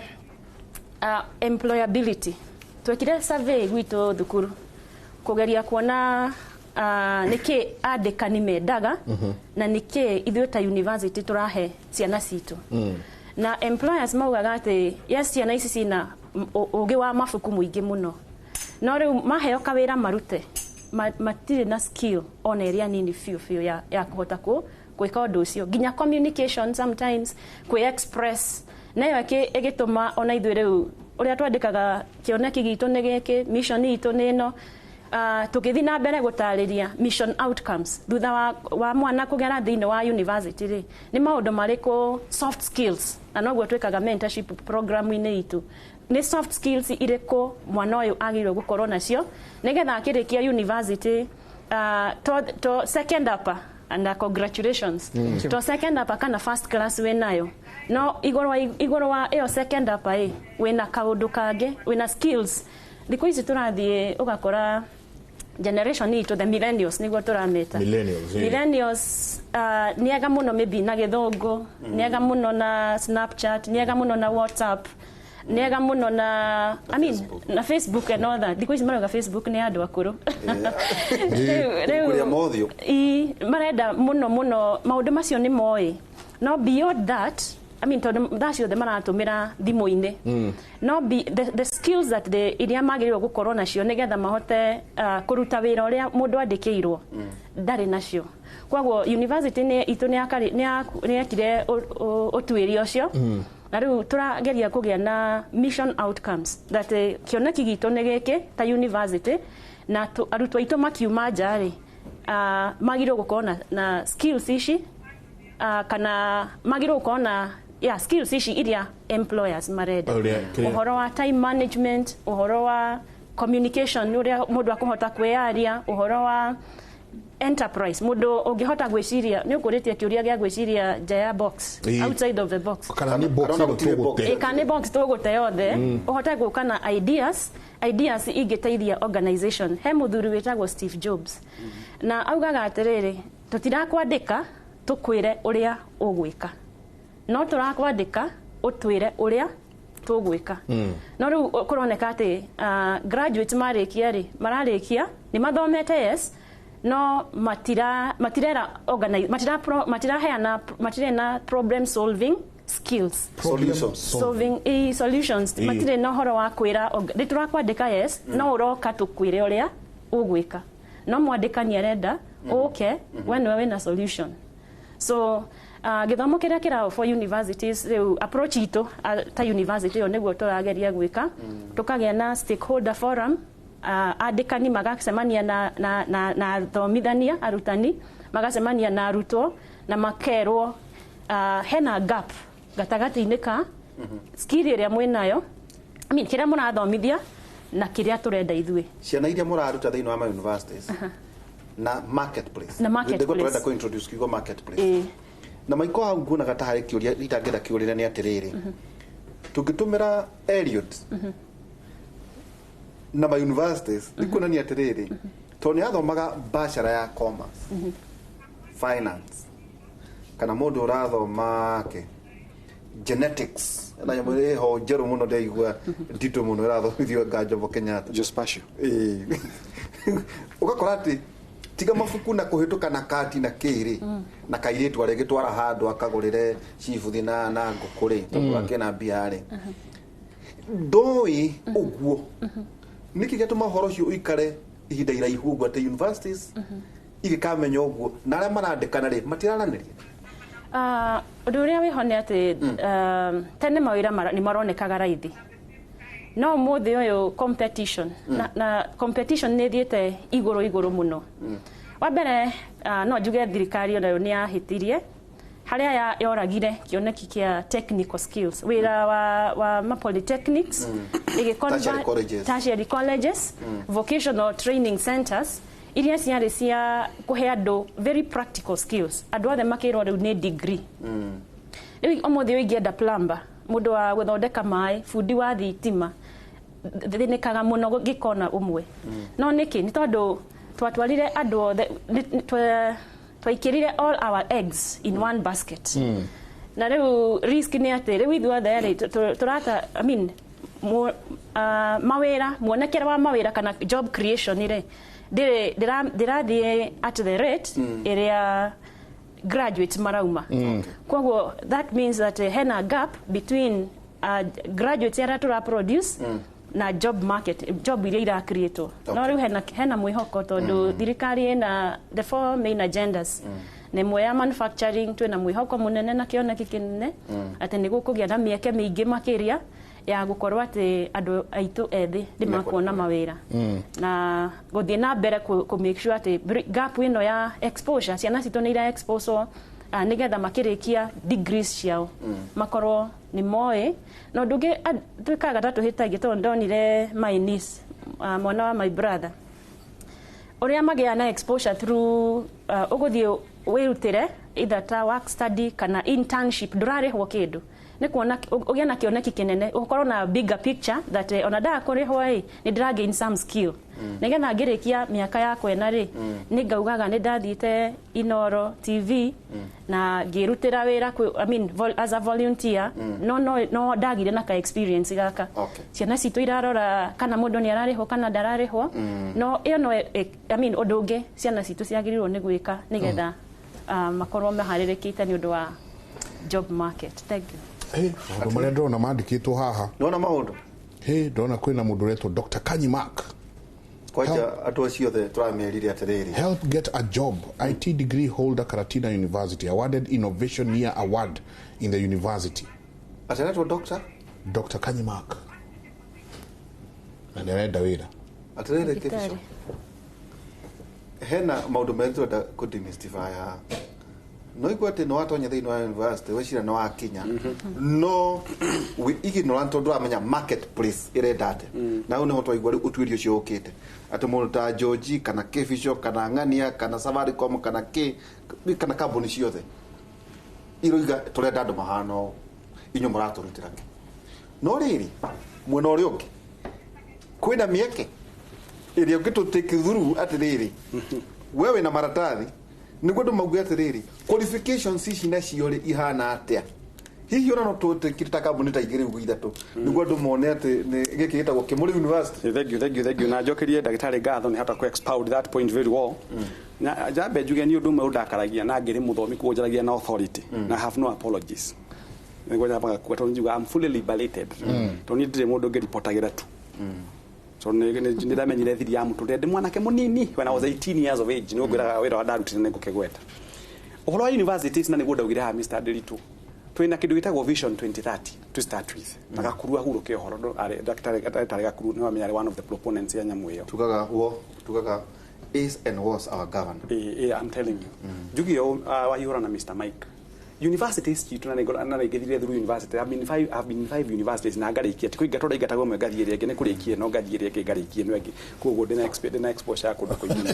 employability. Twekire survey gwitu thukuru kugeria kuona niki andikani mendaga na niki ithuĩ ta university turahe ciana citu na employers maugaga ati yes ciana ici cina ugi wa mabuku muingi muno no riu maheo kawira marute matire na skill on area nini fiu ya kuhota gwika undu ucio ginya communication sometimes ku express nayo igituma ona ithuĩ riu uria twandikaga kioneki gitu ni giki mission itu ni no tukithi na mbere gutariria mission outcomes thutha wa mwana kugera thini wa university ri ni maundu mariko soft skills na noguo twikaga mentorship program ini itu ni soft skills iriko mwana uyu agirwo gukorwo nacio nigetha akirikia university to second upper and congratulations to second upper kana first class we nayo no igoro wa iyo second upper wina kaundu kange wina skills thiko ici turathie ugakora generation itu the millennials niguo turameta millennials niega muno maybe na githongo niega muno na Snapchat niega muno na WhatsApp niega muno na na Facebook and all that thiko ici maraga Facebook ni andu akuru kuria mothio marenda muno maundu macio ni moi no beyond that that's the maratumira thimu-ini no be the skills that the iria magirirwo gukorwo nacio nigetha mahote kuruta wira uria mundu andikirwo ndari nacio kwaguo university ni itu ni akire utuiri ucio na riu turageria kugia na mission outcomes that kioneki gitu ni giki ta university na arutwo aitu makiuma njari magirwo gukorwo na skills ici kana magirwo gukorwo na skills ici iria employers mareda uhoro wa time management uhoro wa communication uria mundu akuhota kweyaria uhoro wa enterprise mundu ungihota gwiciria ni ukuritie kiuria gia gwiciria nja box outside of the box kana ni box tugute yothe uhota guka na ideas igiteithia organization he muthuri wetagwo Steve Jobs na augaga atiriri tutirakwandika tukwire uria ugwika no turakwandika utwire uria tugwika no riu kuroneka ati graduate mararikia ni mathomete yes no matirera organize matira heana problem solving skills Solutions. solving solutions matire no horo wa kwira ndi turakwandika yes no uroka tukwire uria ugwika no mwandika ni arenda okay when we na solution so githomo kiria kira for universities approach ito ta university onegwo turageria gwika tukagia na stakeholder forum andikani magacemania na thomithania arutani magacemania na arutwo na makerwo hena gap gatagati-inĩ ka skill iria mwinayo kiria mũrathomithia na kiria turenda ithuĩ ciana iria mũraruta thĩinĩ wa ma universities na marketplace ndĩgwo tũrenda kũ introduce kiugo marketplace na maiko hau nguonaga ta harĩ kĩũria itangĩenda kĩũrĩra nĩ atĩrĩrĩ tũngĩtũmĩra Eliud na ma universities nĩ kuonania atĩrĩrĩ tondũ nĩ athomaga bachelor ya commerce finance kana mũndũ ũrathoma genetics na nyamũ ĩho njerũ mũno ndaigua nditũ mũno ĩrathomithio Jomo Kenyatta geospatial ũgakora atĩ tiga mabuku na kũhĩtũka na kati na kĩrĩ na kairĩtu arĩa gĩtwara handũ akagũrĩre cibuthi na ngũkũrĩ tondũ akĩna mbiarĩ ndũĩ ũguo nĩkĩ gĩtũma ũhoro ũcio ũikare ihinda iraihu ũguo atĩ universities igĩkamenya ũguo na arĩa marandĩkana rĩ matiraranĩria ũndũ ũrĩa wĩho nĩ atĩ tene mawĩra nĩ maronekaga raithi no mũthĩ ũyũ competition na competition nĩ thiĩte igũrũ mũno wa mbere no njuge thirikari onayo nĩ yahĩtirie harĩa yoragire kĩoneki kĩa technical skills wĩra wa polytechnics tertiary colleges vocational training centers iria ciarĩ cia kũhe andũ very practical skills andũ othe makĩrwo rĩu nĩ degree rĩu ũmũthĩ ũingĩenda plumber mũndũ wa gũthondeka maĩ bundi wa thitima thĩnĩkaga mũno gĩkona ũmwe no nĩkĩ nĩ tondũ twatwarire andũ othe twaikĩrire all our eggs in one basket na rĩu risk nĩ atĩ rĩu ithuothe tũrata mawĩra muonekere wa mawĩra kana job creation rĩ ndirathiĩ at the rate ĩrĩa graduates marauma koguo that means that hena gap between graduates arĩa tũra produce na job market job iria ira-create no rĩu hena mwĩhoko tondũ thirikari ĩna the four main agendas nĩ ĩmwe ya manufacturing twĩna mwĩhoko mũnene na kĩoneki kĩnene atĩ nĩ gũkũgĩa na mĩeke mĩingĩ makĩria ya gũkorwo atĩ andũ aitũ ethĩ nĩ makuona mawĩra na gũthiĩ na mbere kũ make sure atĩ gap ĩno ya exposure ciana citũ nĩ ira expose nĩgetha makĩrĩkia degrees ciao makorwo nĩ moĩ na ũndũ ũngĩ twĩkaga ta tũhĩtagia tondũ ndonire my niece mwana wa my brother ũrĩa magĩa na exposure through ũgũthiĩ wĩrutĩre either ta work study kana internship ndũrarĩhwo kĩndũ nĩ kuona ũgĩa na kĩoneki kĩnene ũkorwo na bigger picture that ona ndakũrĩhwo nĩ ndĩra gain some skill nĩgetha ngĩrĩkia mĩaka yakwa ĩna rĩ nĩ ngaugaga nĩ ndathiĩte iNooro TV na ngĩrutĩra wĩra as a volunteer no ndagire na ka experience gaka ciana citũ irarora kana mũndũ nĩ ararĩhwo kana ndararĩhwo no ĩyo no ũndũ ũngĩ ciana citũ ciagĩrĩirwo nĩ gwĩka nĩgetha makorwo maharĩrĩkĩte nĩ ũndũ wa job market. Thank you. Maũndũ marĩa ndĩrona mandĩkĩtwo haha ndona maũndũ ndĩrona kwĩna mũndũ ũretwo Dr. Kanyimak kwaja andũ acio othe tũramĩerire atĩrĩrĩ help get a job IT degree holder Karatina University awarded innovation year award in the university atetwo Dr. Kanyimak na nĩarenda wĩra atĩrĩrĩ kĩbico hena maũndũ merĩ tũrenda kũ-demystify haha no igua atĩ nĩ watonya thĩinĩ wa university wecira nĩ wakinya no ignorant tondũ ndũramenya marketplace ĩrenda atĩ na ũũ nĩho twaigua rĩu ũtuĩria ũcio ũkĩte atĩ mũndũ ta George kana Kĩbico kana Ng'ania kana Safaricom kana kana kambuni ciothe iroiga tũrenda andũ mahana ũũ inyuĩ mũratũrutĩra kĩ no rĩrĩ mwena ũrĩa ũngĩ kwĩna mĩeke ĩrĩa ũngĩtũ-take through atĩrĩrĩ we wĩna maratathi nĩguo andũ mauge atĩrĩrĩ qualifications ici nacio rĩ ihana atĩa hihi ona no tũtĩkĩre ta kambuni ta igĩrĩ ũguo ithatũ nĩguo andũ mone atĩ gĩkĩ gĩtagwo Kĩmũrĩ University. Thank you na njokerie ndagĩtarĩ ngatho nĩ hata ku expound that point very well na jambe njuge ni ũndũ ũmwe ũndakaragia na ngĩrĩ mũthomi kũnjaragia na authority na have no apologies ngo nyamba kwata njuga I'm fully liberated to ni ndire mundu ngiripotagira tu so ni ndamenyire thiri ya mutu ndi mwanake munini when I was 18 years of age no gwira wira wa darutire ne ngukegweta uhoro wa universities na niguo ndaugire ha Mr. Delitu twina kindu gitagwo vision 2030 to start with nagakurua huruke uhoro daktari gakuru ni wamenyare one of the proponents ya nyamu iyo tugaga is and was our governor. I'm telling you. Jugio wahihora na Mr. Mike. Universities chitu na ngethire through university. I've been in 5 universities na ngarikia. Tiko igatora igatagwo mwe gathire ngene kurikia no gathire ngene ngarikia no ngi. Kugo the next post yako ndako yini.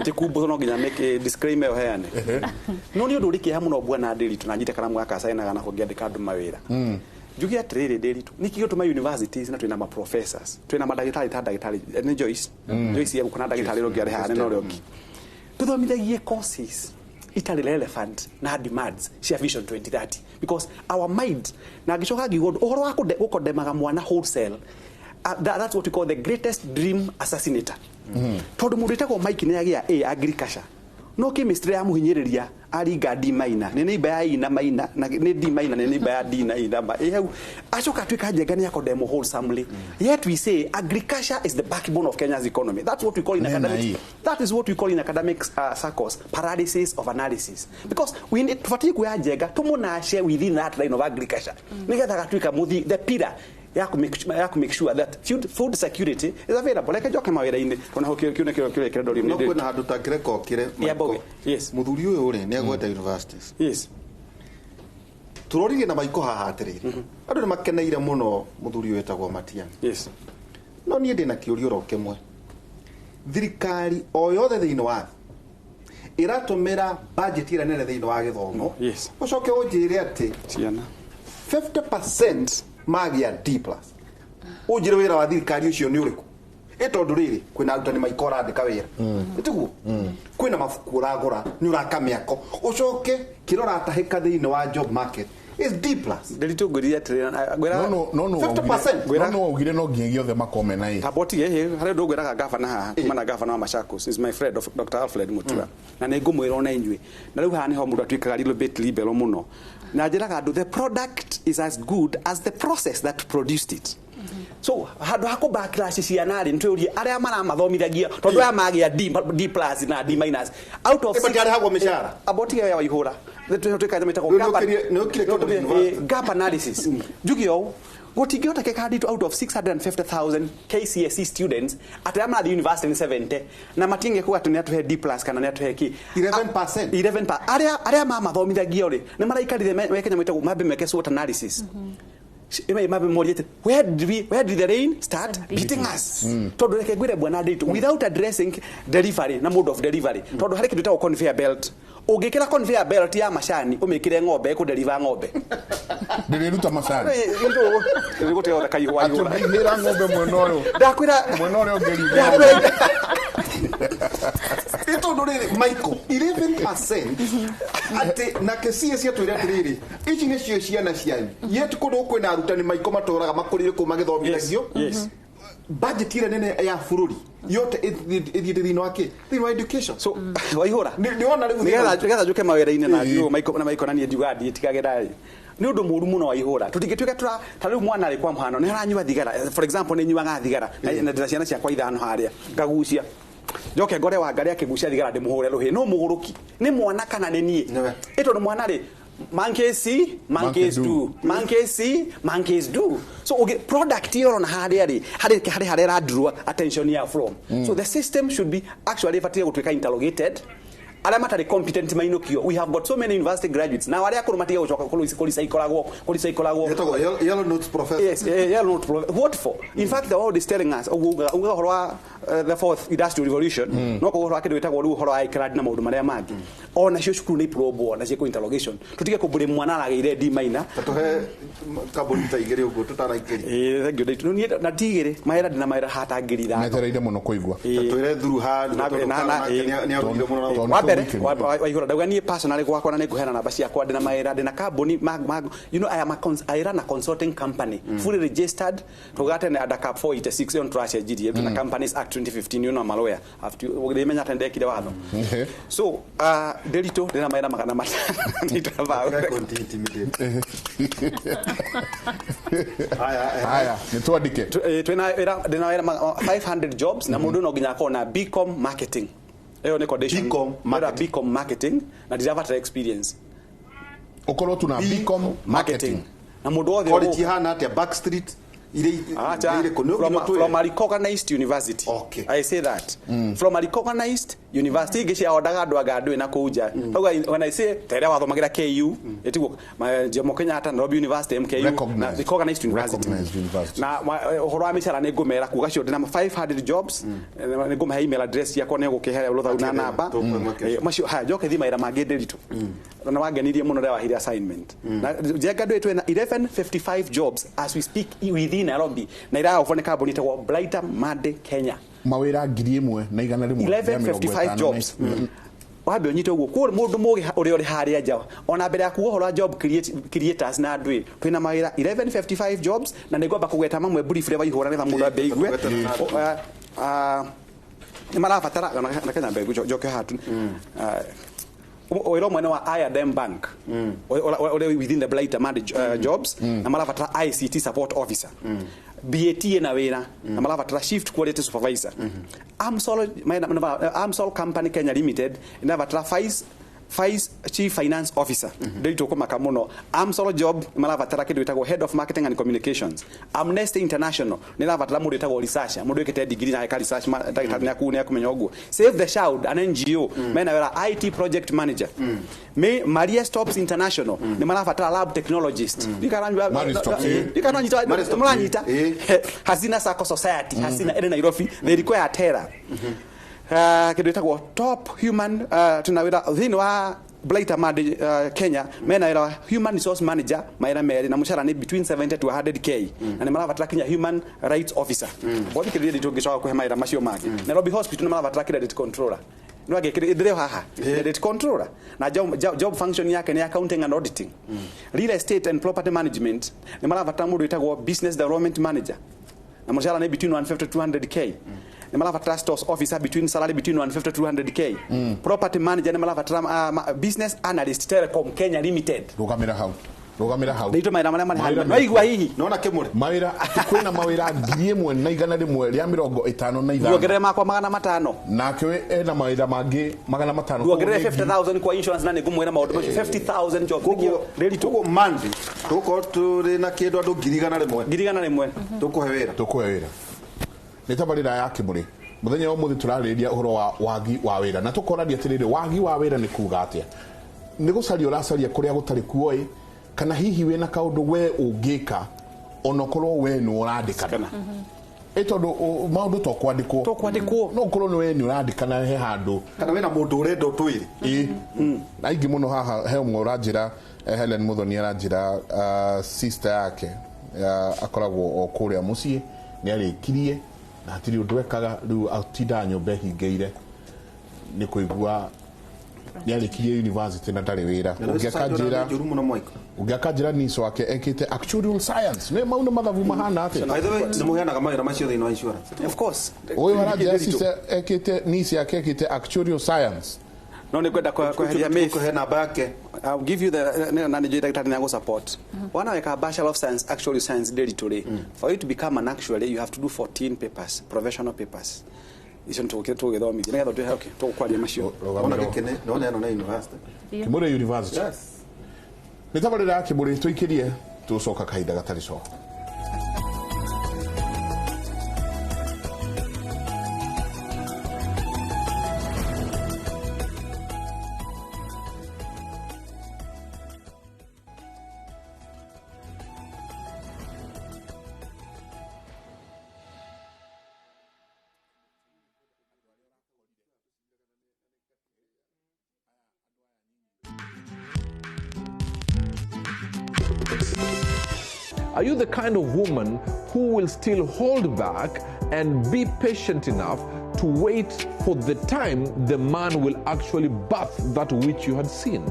Tikubuthoro no nginya make disclaimer heane. No ni undu rikia muno bwana ndiri tunanyite kana mwaka saina na kugiandika andu mawira. Jugia trade daily tu nikigio tuma universities na twina ma professors twina madagitari ta dagitari ne Joyce Joyce yabu kuna dagitari ro giare ha ne no roki tuthomithagie courses itali relevant na demands cia vision 2030 because our mind na gicoka gigo uhoro wa gukodemaga mwana wholesale that's what we call the greatest dream assassinator tondu mundu itagwo Mike ne agia agriculture no chemistry ya muhinyiriria aringa D minor ne neighbor ya ina minor na ne D minor ne neighbor ya D na ina ba ehau achoka twika njega ni akodemo wholesomely yet we say agriculture is the backbone of Kenya's economy. That's what we call in academics. That is what we call in academics circles paralysis of analysis because we need to fatigue ya njega tumuna share within that line of agriculture nigetha twika muthi the pillar ya make sure that food security is available like joke mawira-ini tona hokio kile dori no kwena handu takireko kire yes muthuri uyu uri ni agweta universities yes turorire na maiko haha atiriri andu ni makeneire muno muthuri uyu etagwo Matiang'i yes no nie ndina kiurio ro kimwe thirikari o yothe thiini wa iratumira budget ira nene thiini wa githomo yes ucoke unjire ati ciana 50% magia D+ ujire wira wa thirikari ucio ni uriku etondu riri kwina arutani maikora andika wira itugu kwina mafuku uragura ni urakamiako ucoke kirora atahika thiini wa job market is D+. Delito guria trena gwera no 50% no ugire no ngiye othe makome na aboti hare ndo gwera gavana haha mana gavana wa Machakos is my friend of Dr. Alfred Mutua na ne ngumwira ona inywe na riu haha niho mundu atwikaga little bit liberal muno na njiraga andu the product is as good as the process that produced it. So handu hako backlash cianari nturi aria mara mathomithagia tondu aya magia D+ na D- out of ebati hagwo mishara aboti ya ihura twika nyamita ko gap analysis jugio gotigiota ke kadi out of 650,000 KCSE students at the university in 70 na matinge ko atu ne atu D+ kana ne atu ki 11% aria mama thomithagia ri ne maraikarire weke nyamita ko mabe meke SWOT analysis where did the rain start beating us todo reke gwire bwana date without addressing delivery na mode of delivery todo hareke tutao conveyor belt ugikira conveyor belt ya mashani umikire ng'ombe ku deliver ng'ombe ndiriruta mashani ndio gote ora kayi wa yura ndira ng'ombe mwenoyo ndakwira mwenoyo ngeri ito ndorere Michael 11% ati na kesi cia twire atiriri ici ni cio ciana cianyu yetu kundu kwina arutani Michael matoraga makurire ku magithomithagio budget ire nene ya bururi yote ithiite thini wake thini wa education so waihura ni ona riu nigetha juke mawira-ini na ndio Michael na nie ndiuga nditikagera ni undu muru muno waihura tutigituika tariu mwana ari kwa mhano ni haranyua thigara for example ni nyuaga thigara na ndira ciana ciakwa ithano haria ngagucia joke ngore wa ngari akigucia thigara ndimuhure ruhi no muguruki ni mwana kana ni nie ito ni mwana ri monkeys see monkeys do monkeys do so okay product here on hardly draw attention here from so the system should be actually interrogated ala matari competent mainokio we have got so many university graduates now aria kurumatia ucoka kulisaikolago yellow notes professor yes yellow note professor what for in fact the world is telling us horwa the fourth industrial revolution no ko horwa kidu itagwo ru horwa ikrad na maundu maria mangi ona cio cukuru ni probo na cio interrogation tutige kubure mwana arageire D minor tuhe kaboni ta igere ugo tutaraikeri thank you no ni na tigere maera na maera hata ngiri tha netereire muno kuigwa twire through hard wabe mbere waihura ndauga niĩ personally gwakwa na nĩngũheana namba ciakwa ndĩna mawĩra ndĩna kambuni you know I run a consulting company fully registered tugatene under cap 486 on turacenjirie na Companies Act 2015 you know malawyer after ũgĩmenya atĩ ndekire watho so ndĩritũ ndĩna mawĩra magana matano haya nĩtwandĩke ndĩna wĩra 500 jobs na mũndũ no nginya akorwo na BCom marketing eyo ni condition BCom marketing na ndirabatara experience ukorwo tu na BCom marketing na mũndũ wothe quality hana atia Backstreet from a recognized university. Okay. I say that. From a recognized university, gesha odaga andũ agandũ na kuja. When I say tere wathomagira KU, etiko Jomo Kenyatta Nairobi University MKU na recognized university. Na ũhoro wa mĩcara nĩ ngũmera kuga cio ndĩna 500 jobs nĩ ngũmahe email address yakwa nĩ gũkĩhe rũtha na namba. Macio ha joke thima ira mangĩ ndĩritũ. Na wangenirie mũno rĩwa hiri assignment. Na graduate na 1155 jobs as we speak within Nairobi na ira ofone kambuni tagwo Brighter Made Kenya mawira 1155 jobs wabe onyite uguo kwa mundu mugi uri haria nja ona mbere ya kuohora job creators na andũ twina mawira 1155 jobs na nĩngomba kugeta mamwe brief level ihora nĩ mundu ambe igwe ni marabatara na Kenya mbe joke hatu oiro mwene wa I&M Bank within the Blighter Made jobs na marabatara ICT support officer BAT na wira na marabatara shift quality supervisor Amsol Company Kenya Limited inabatara Vice Chief Finance Officer ndito koma kamuno Amsol job marabatara kindu itagwo Head of Marketing and Communications Amnesty International nirabatara mundu itagwo researcher mundu ikete degree na eka research ndagitari na kuune kumenya uguo Save the Child an NGO mena wera IT project manager Maria Stops International ni marabatara lab technologist dikananyita Hazina Sacco Society Hazina ene Nairobi they require terror kindu itagwo top human tunawira thini wa Blighter Made Kenya mena ira human resource manager maira meri na mushara ni between 70 to 100k na ni marabatara Kenya human rights officer bodi kidi nditongisha ku hema ira macio magi Nairobi hospital ni marabatara credit controller no agekire ndire haha credit controller na job function yake ni accounting and auditing real estate and property management ni marabatara mundu itagwo business development manager na mushara ni between 150 to 200k ni marabatara stores officer between salary between 150 to 200k property manager ni marabatara business analyst Telecom Kenya Limited rugamira hau ndito maira mari no igwa hihi nona kimure mawira kwina mawira 1,150 ria 55 rugerere makwa 500 nake ena mawira mangi 500 rugerere 50,000 kwa insurance na nigumwera maundu 50,000 job really to mandi tuko turi na kindu andu 1,100 tukuhe wira nitabarira yake muri muthenya wa muthi turariria uhoro wa wagi wa wira na tukoradia atiriri wagi wa wira ni kuga atia ni gucaria uracaria kuria gutari kuoi kana hihi we na kaundu we ungika onokorwo we ni urandikana etondo maundu to kwandikwo no korwo ni we ni urandikana he handu kana we na mundu urenda twiri na ingi muno haha he umwe uranjira Helen Muthoni aranjira sister yake akoragwo o kuria mucii ni arikirie na hatiri undu ekaga riu atinda nyumba hingeire ni kuigua ni arikirie university na ndari wira ungiakanjira niso wake ekite actuarial science me mauna mathabu mahana ate by the way ni muheanaga mawira macio thini wa insurance of course oyo haraja sister ekite nisi yake ekite actuarial science no ni kwenda kwa heria me kuhe namba yake I'll give you the manager daktari nango support wana weka bachelor of science actuarial science daily today for you to become an actuary you have to do 14 papers professional papers iso ntoke githomithia nigetha tu okay to kwaria macio ona gikene nona eno na university Kimure University yes nitabarira yake muri tuikirie tucoka kahinda gatari so Are you the kind of woman who will still hold back and be patient enough to wait for the time the man will actually birth that which you had seen.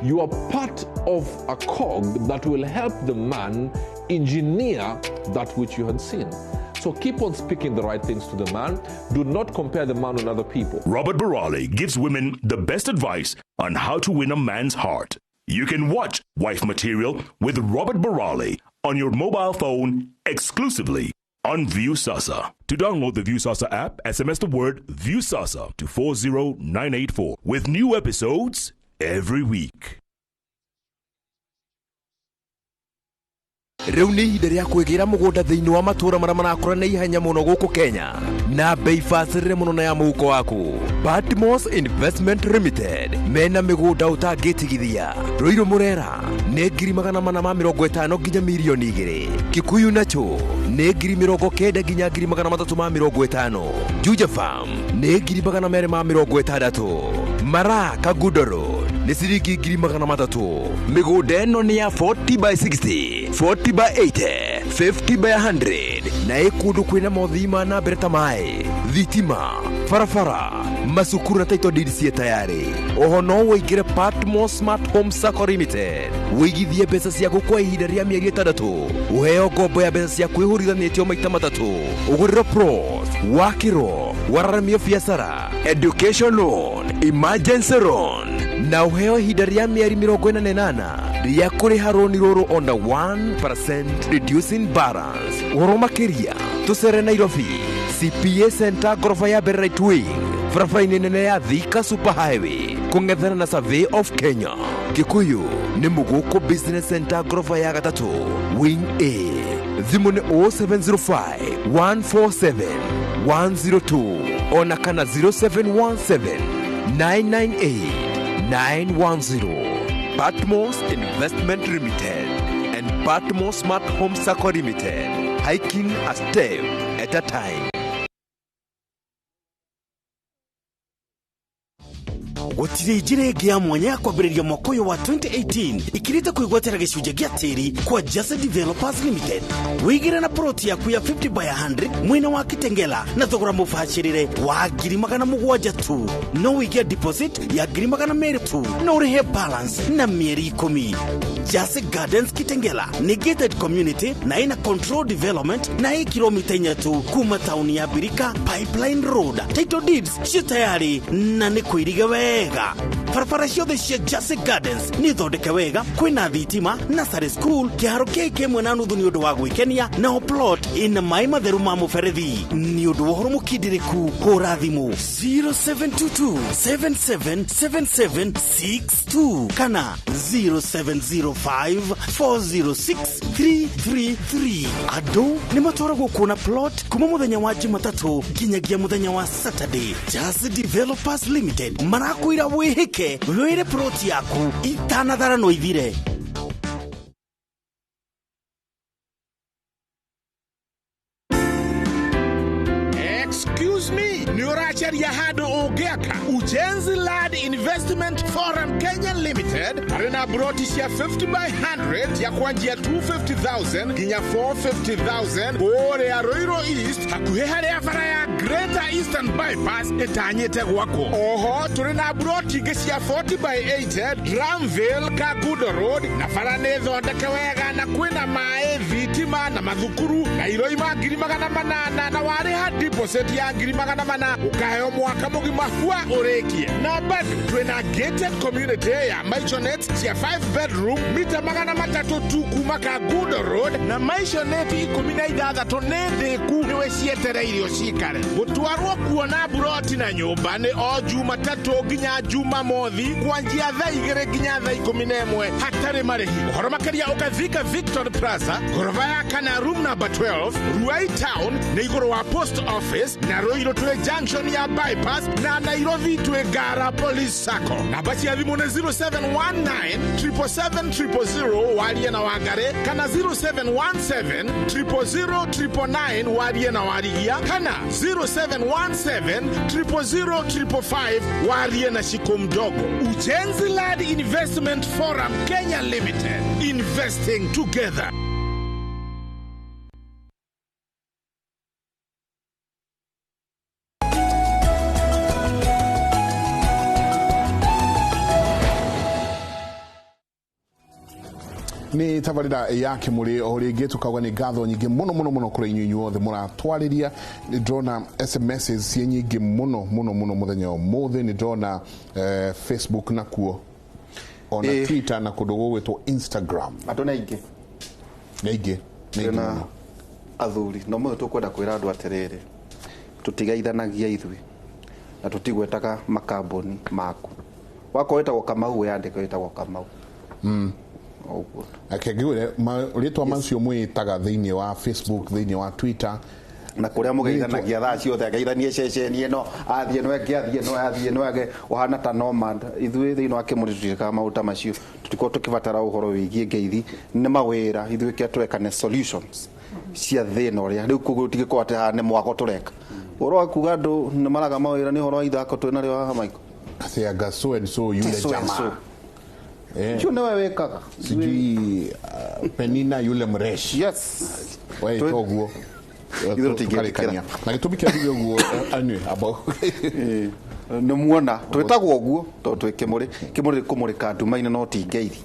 You are part of a cog that will help the man engineer that which you had seen. So keep on speaking the right things to the man. Do not compare the man with other people. Robert Barali gives women the best advice on how to win a man's heart. You can watch Wife Material with Robert Barali on your mobile phone exclusively on ViewSasa. To download the ViewSasa app, SMS the word ViewSasa to 40984 with new episodes every week. Riu ni ihinda ria kwigira mugunda thiini wa matura maria marakura na ihenya muno guku Kenya na bei facirire muno na ya muhuko waku. Patmos Investment Limited mena migunda utangitigithia. Ruiru Murera ni 450 nginya milioni 2. Kikuyu nacho ni 90 nginya 350. Juja Farm ni 260. Mara Kagudoro ni ciringi 300. Migunda eno ni ya 40 by 60, 40 by 80, 50 by 100 na ikundu kwina mothima na bereta mai, thitima, farafara, masukuru na title deed cia tayari. Oho no woigire Patmos Smart Home Sacco Limited. Wigithie mbeca ciaku kwa ihinda ria mieri 6. Uheo ngombo ya mbeca cia kwihurithanitio maita 3. Uguriro pros, wakiro, wararamio biashara, education loan, emergency loan. Na uheo ihinda ria mieri 48 ria kuriha roni ruru on the 1% reducing balance. Uhoro makiria tucere Nairobi CPA Center gorofa ya mbere right wing, barabara nene ya Thika Super Highway kung'ethana na Survey of Kenya. Kikuyu ni Muguko Business Center gorofa ya gatatu wing A. Thimu ni 0705 147 102 ona kana 0717 998 910. Patmos Investment Limited and Patmos Smart Home Sacco Limited, hiking a step at a time. Gutire njire gia mwanya ya kwambĩrĩria mwaka ũyũ wa 2018 ikirite kwĩgwatĩra gĩcunjĩ gĩa tĩri kwa Just Developers Limited. Wĩigĩre na plot yaku ya 50 by 100 mwena wa Kitengela na thogora mũbacĩrĩre wa 700 tu. No wĩige deposit ya 200 tu. No ũrĩhe balance na mieri 10. Just Gardens Kitengela ni gated community na ina control development na 1 kilomita 4 tu kuma tauni ya Birika Pipeline Road. Title deeds cio tayari na nĩ kwĩriga wega. Barabara ciothe cia Just Gardens nĩ thondeke wega, kwĩna thitima na Sare School kĩharo kĩkĩ mwena nuthu nĩ ũndũ wa gwĩkenia na plot ina maĩ matheru ma mũberethi. Nĩ ũndũ wa ũhoro mũkindĩrĩku hũra thimũ 0722 777762 kana 0705 406 333. Andũ nĩ matwaragwo kuona plot kuma mũthenya wa Jumatatu nginyagia mũthenya wa Saturday. Just Developers Limited marakwĩra wĩhĩke wĩre plot yaku itanatharano ithire. Excuse me, Nuracharia Hado Ogeaka, Ujenzi Lad Investment Forum Kenya Limited, Arena Brotishia 50 by 100, Yakwanjia 250,000, Ginya 450,000, Ore Arroyo East, Hakuhare Afaraya, Greater Eastern Bypass, Etanyete Wako. Oho, Turena Broti Gesia 40 by 80, Ramville, Kagudo Road, Nafaranezo, Dakawega, Nakwena Mae, Vitima, Namadukuru, Nairoima, Girimagana Manana, Naware had deposit ya Girimagana Mana, Ukayo Mwaka Mugima Hua Orekie. Na bad, Twena gated community ya Maichonet, Sia 5 bedroom, Mita Magana Matatu Kumaka Gudo Road, na Maichonet Kumina Idada Tonede Kuwe Sietere Yoshikare. Mutuarua kuona Broti na nyumba ne o Jumatatu ginya Jumamothi, kuanjia Thaigere ginya Thaikuminemwe, Hatare Marehi. Horomakeria Okavika Victor Plaza, Gorovaya Kana room number 12, Ruai Town, Negoro wa Post Office, na Roiro to a junction ya bypass, na Nairobi to a Gara Police Sacco. Na basi ya vimone 0719 777 wali na wagare, kana 0717 000 wali na waligia, kana 0717 000 wali na shiko mdogo. Ujenzi Lad Investment Forum Kenya Limited, investing together. ni tabarira yake muri oringi tukauga ni ngatho nyingi muno kuri inyuĩ othe muratwariria ni ndona SMS cie nyingi muno muthenya ũmũthĩ ni ndona Facebook nakuo ona Twitter na kundu gũgwĩtwo Instagram andũ naingĩ na athuri no mũthĩ tũkwenda kwĩra andũ atĩrĩrĩ tutigaithanagia ithuĩ na tutigwetaga makambuni maku wako wetagwo Kamau weyandĩka wetagwo Kamau oguo akegwire ritwa macio mwitaga thĩinĩ wa Facebook thĩinĩ wa Twitter na kuria mugeithanagia thaa ciothe ageithanie ceceni ĩno athiĩ no athiĩ no age ohana ta nomad ithuĩ thĩinĩ wa kĩmũrĩ tutikaga maũndũ macio tutikorwo tukibatara ũhoro wĩgiĩ ngeithi nĩ mawĩra ithuĩ kĩa turekane solutions cia thĩna ũrĩa rĩu kũguo tigĩkorwo atĩ nĩ mwako tũreka ũhoro wa kuga andũ nĩ maraga mawĩra nĩ ũhoro wa ithako twĩ narĩo haha Michael asiaga so and so yule jamaa Sio nawe wekaga sijui Penina yule mreshi yes wewe toguo tukarikania na gĩtũmi kĩa thigĩ ũguo anywe abo nĩ muona twĩtagwo ũguo tondũ twĩ kĩmũrĩ kũmũrĩka nduma-inĩ no ti ngeithi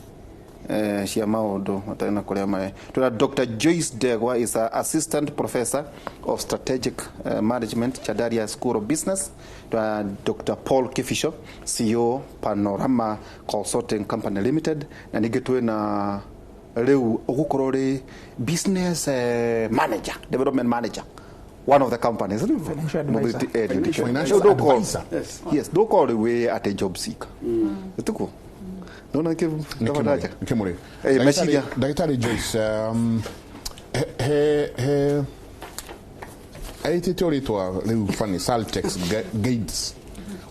cia maũndũ matena kũrĩa mare twĩna Dr. Joyce Degwa is an assistant professor of strategic management Chadaria School of Business. Dr. Paul Kifisho, CEO Panorama Consulting Company Limited, na ningĩ twĩna rĩu ũgũkorwo rĩ business manager, development manager, one of the companies, financial advisor. Yes, don't call away at a job seeker. Tuko nona kivadaja kimuri message Dr. Joyce aiti teoritwa rĩu funny Saltex Gates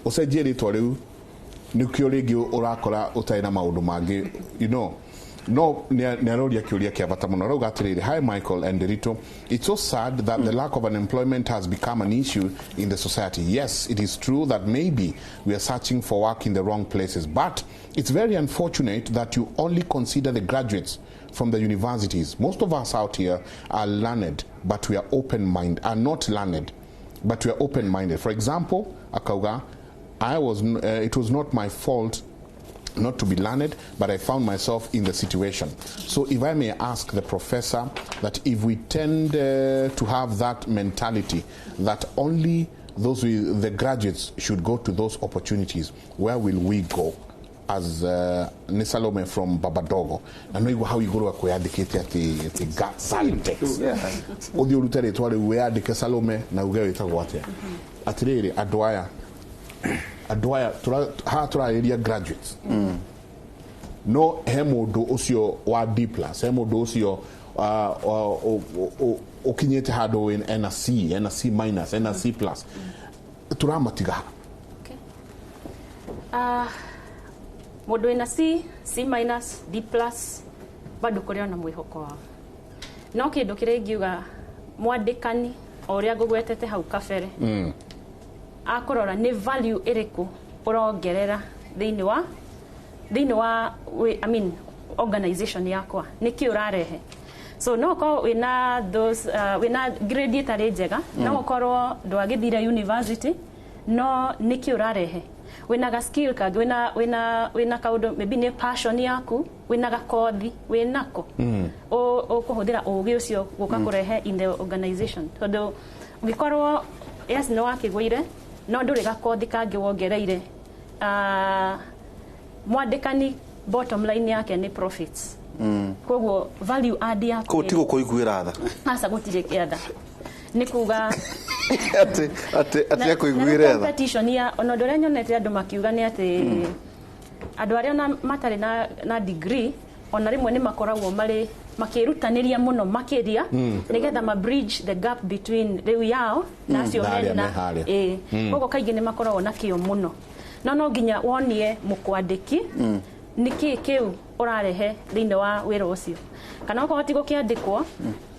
usajie ritwa rĩu nikio rĩngĩ urakora utai na maundu mangĩ no neroria kiuria kia bata muno rauga atiriri hi Michael and Derito, it's so sad that the lack of unemployment has become an issue in the society. Yes, it is true that maybe we are searching for work in the wrong places, but it's very unfortunate that you only consider the graduates from the universities. Most of us out here are learned, but we are open-minded, are not learned, but we are open-minded. For example, Akauga, it was not my fault not to be learned, but I found myself in the situation. So if I may ask the professor that if we tend to have that mentality that only the graduates should go to those opportunities, where will we go? As Nisalome from Babadogo, I know how you go to acquire at the gut Saltex. Odi ulutere twale where the Salome na ugewe itagwate. Atirere adwaya tura area graduates. No hemodo osio wa D+, hemodo osio okinyete hado in NC minus, NC plus. Tura matiga. Modo ina C minus, D+, bado kũrĩ ona mwĩhoko wao. No kĩndũ kĩrĩa ingiuga mwandĩkani o ũrĩa ngũgwetete hau kabere akũrora nĩ value ĩrĩkũ ũrongerera thĩinĩ wa organization yakwa nĩkĩ ũrarehe. So no ko wina grade ĩtarĩ njega no ũkorwo ndwagĩthire university no nĩkĩ ũrarehe wina ga skill kag wina kaundu maybe ne passion yaku wina ga kothi winako o kuhuthira ugi ucio guka kurehe in the organization tondu gikorwo yes no akigwire no nduri ga kothi kangi wongereire mwandikani bottom line yake ni profits koguo value add yake ko tigo kuiguira tha asa gutire kiatha nikuga ate kuiguira tha competition ya onodore nyonete andu makiuga ni ati andu aria matari na degree ona rimwe ni makoragwo mari makirutaniria muno makiria nigetha ma bridge the gap between riu yao na acio hena koguo kaingi ni makoragwo na kio muno no nginya wonie mukwandiki niki kiu urarehe thinde wa wira ucio kana ukohoti gukiandikwo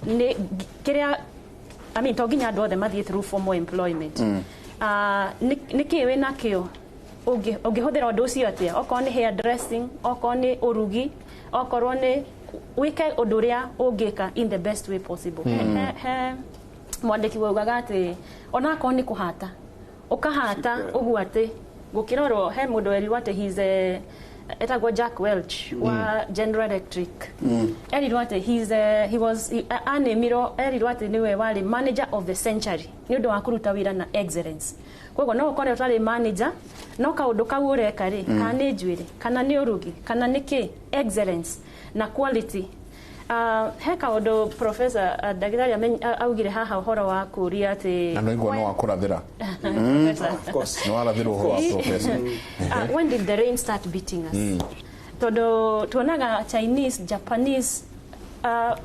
ni kiria to nginya andu othe mathie through formal employment niki wina kio ungihuthira undu ucio atia okorwo ni hair dressing okorwo ni urugi okorwo ni wike undu uria ungika in the best way possible mwandiki waugaga ati ona akorwo ni kuhata ukahata uguo ati gukirorwo he mundu eri wate he's etagwo Jack Welch wa General Electric erirwo ati erirwo ati niwe wari manager of the century ni undu wa kuruta wira na excellence. Koguo no ukore utari manager no kaundu kau ureka ri kana ni njwire kana ni urugi kana ni ki excellence na quality. He kaundu professor Dagitari augire haha uhoro wa kuria ati na no igwa no akurathira of course no arathira uhoro wa professor. When did the rain start beating us? Todo tuonaga Chinese, Japanese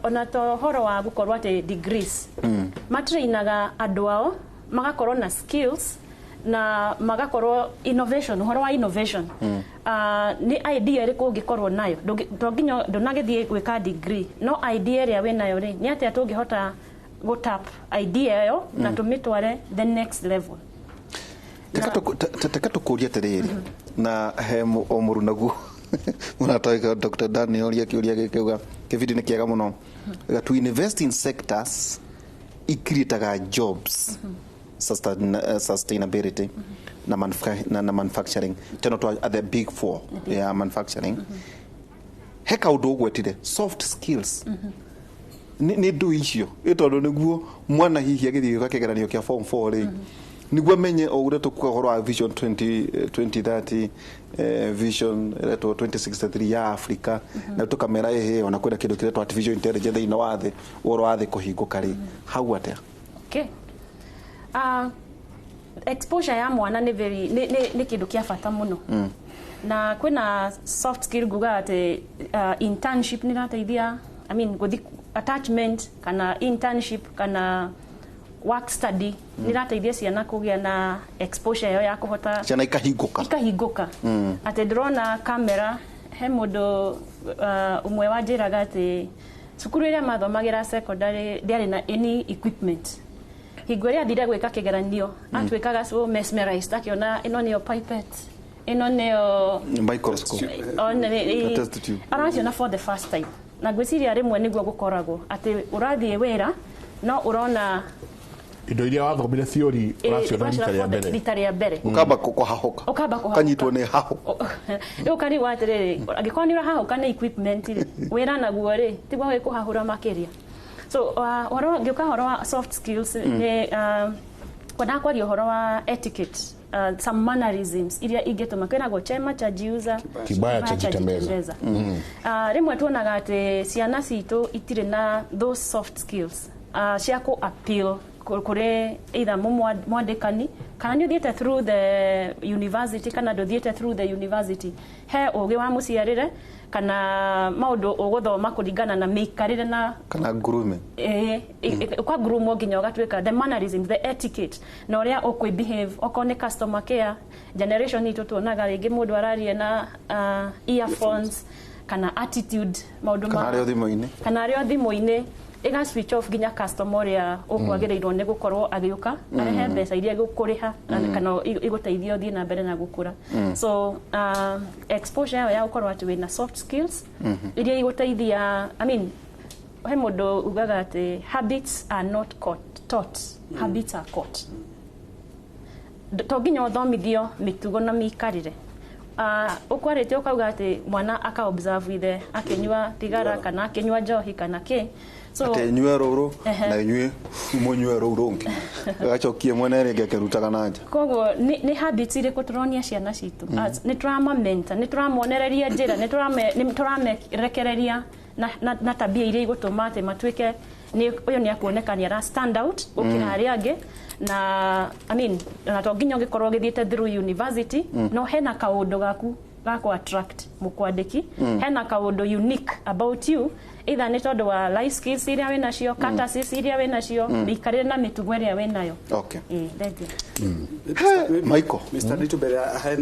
ona to horo wa gukorwo ati degrees matrainaga andu ao magakorwo na skills na magakorwo innovation horo wa innovation ni idea ri kungikorwo nayo nginya ndonagithie gwika degree no idea ria we nayo ri ni ati atungihota go tap idea yo na tumitware the next level. Teka tukuria tiriri na he omuru nagu munatoika Dr. Daniel yakiuria gikuga kividi ni kiega muno to invest in sectors ikiritaga jobs sustainability na manufacturing tena to the big four manufacturing heka udo gwetire soft skills ni do icio itondo niguo mwana hihi agithii gakegeranio kia form 4 ri niguo menye oure tukugorwa vision 2030 vision reto 2063 ya Africa na tukamera ehe ona kwenda kindu kiretwa artificial intelligence ino wathe oro wathe kuhinguka ri hau atia. Okay. Exposure ya mwana ni very ni kindu kia fata muno na kwina soft skill guga ati internship ni rateithia guthi attachment kana internship kana work study ni rateithia ciana kugia na exposure yo ya kuhota ciana ikahinguka ati drona camera he mundu umwe wajiraga ati cukuru iria mathomagira secondary ndiari na any equipment higwere athire gwika kigeranio atwikaga so mesmerized akiona ino ni pipette ino ni microscope araciona for the first time na gwiciria rimwe niguo gukoragwo ati urathie wira no urona indo iria wathomire theory uraciona rita ria mbere ukamba kuhahoka kanyitwo ni haho rio kari watiriri angikoni ura hahoka ni equipment wira naguo ri tigwa we kuhahura makiria. So horo ngioka horo wa soft skills ni kwenda kwaria horo wa etiquette some mannerisms iria ingetuma kwena go chema cha jiuza kibaya cha jitembeza rimwe tuonaga ati ciana citu itire na those soft skills cia ku appeal kure either mwandikani kana ni thiete through the university kana ndothiete through the university he ugi wa muciarire kana maundu uguthoma kuringana na mikarire na kana grooming kwa groom nginya ugatwika the mannerism the etiquette na uria ukwi behave okone customer care generation itu tuonaga ringi mundu ararie na earphones kana attitude maundu kana ario thimo-ini iga switch off ginya customer ya ukwagireirwo ni gukorwo agiuka arehe mbeca iria gukuriha kana iguteithio thie na mbere na gukura. So exposure ya gukorwo ati wina soft skills iria iguteithia he mundu ugaga ati habits are not taught habits are caught. To ginya uthomithio mitugo na mikarire ukwarite ukauga ati mwana aka observe ithe akinywa tigara kana akinywa njohi kana ki so atenywe ruru na inywe munywe ruru ngi gachokie mwene rege kerutaga nanja kogo ni habits ire kutronia ciana citu ni trauma mentor ni tramonereria njira ni turamerekereria na tabia iria igutuma ate matwike ni uyo ni akuoneka ni ara stand out ukira ari ange na na to nginya ngikorwo githiete through university no hena kaundu gaku gako attract mukwandiki hena kaundu unique about you either ni tondu wa life skills iria we nacio courtesies iria we nacio mikarire na mitugo iria we nayo. Okay. Michael Mr. Ditubere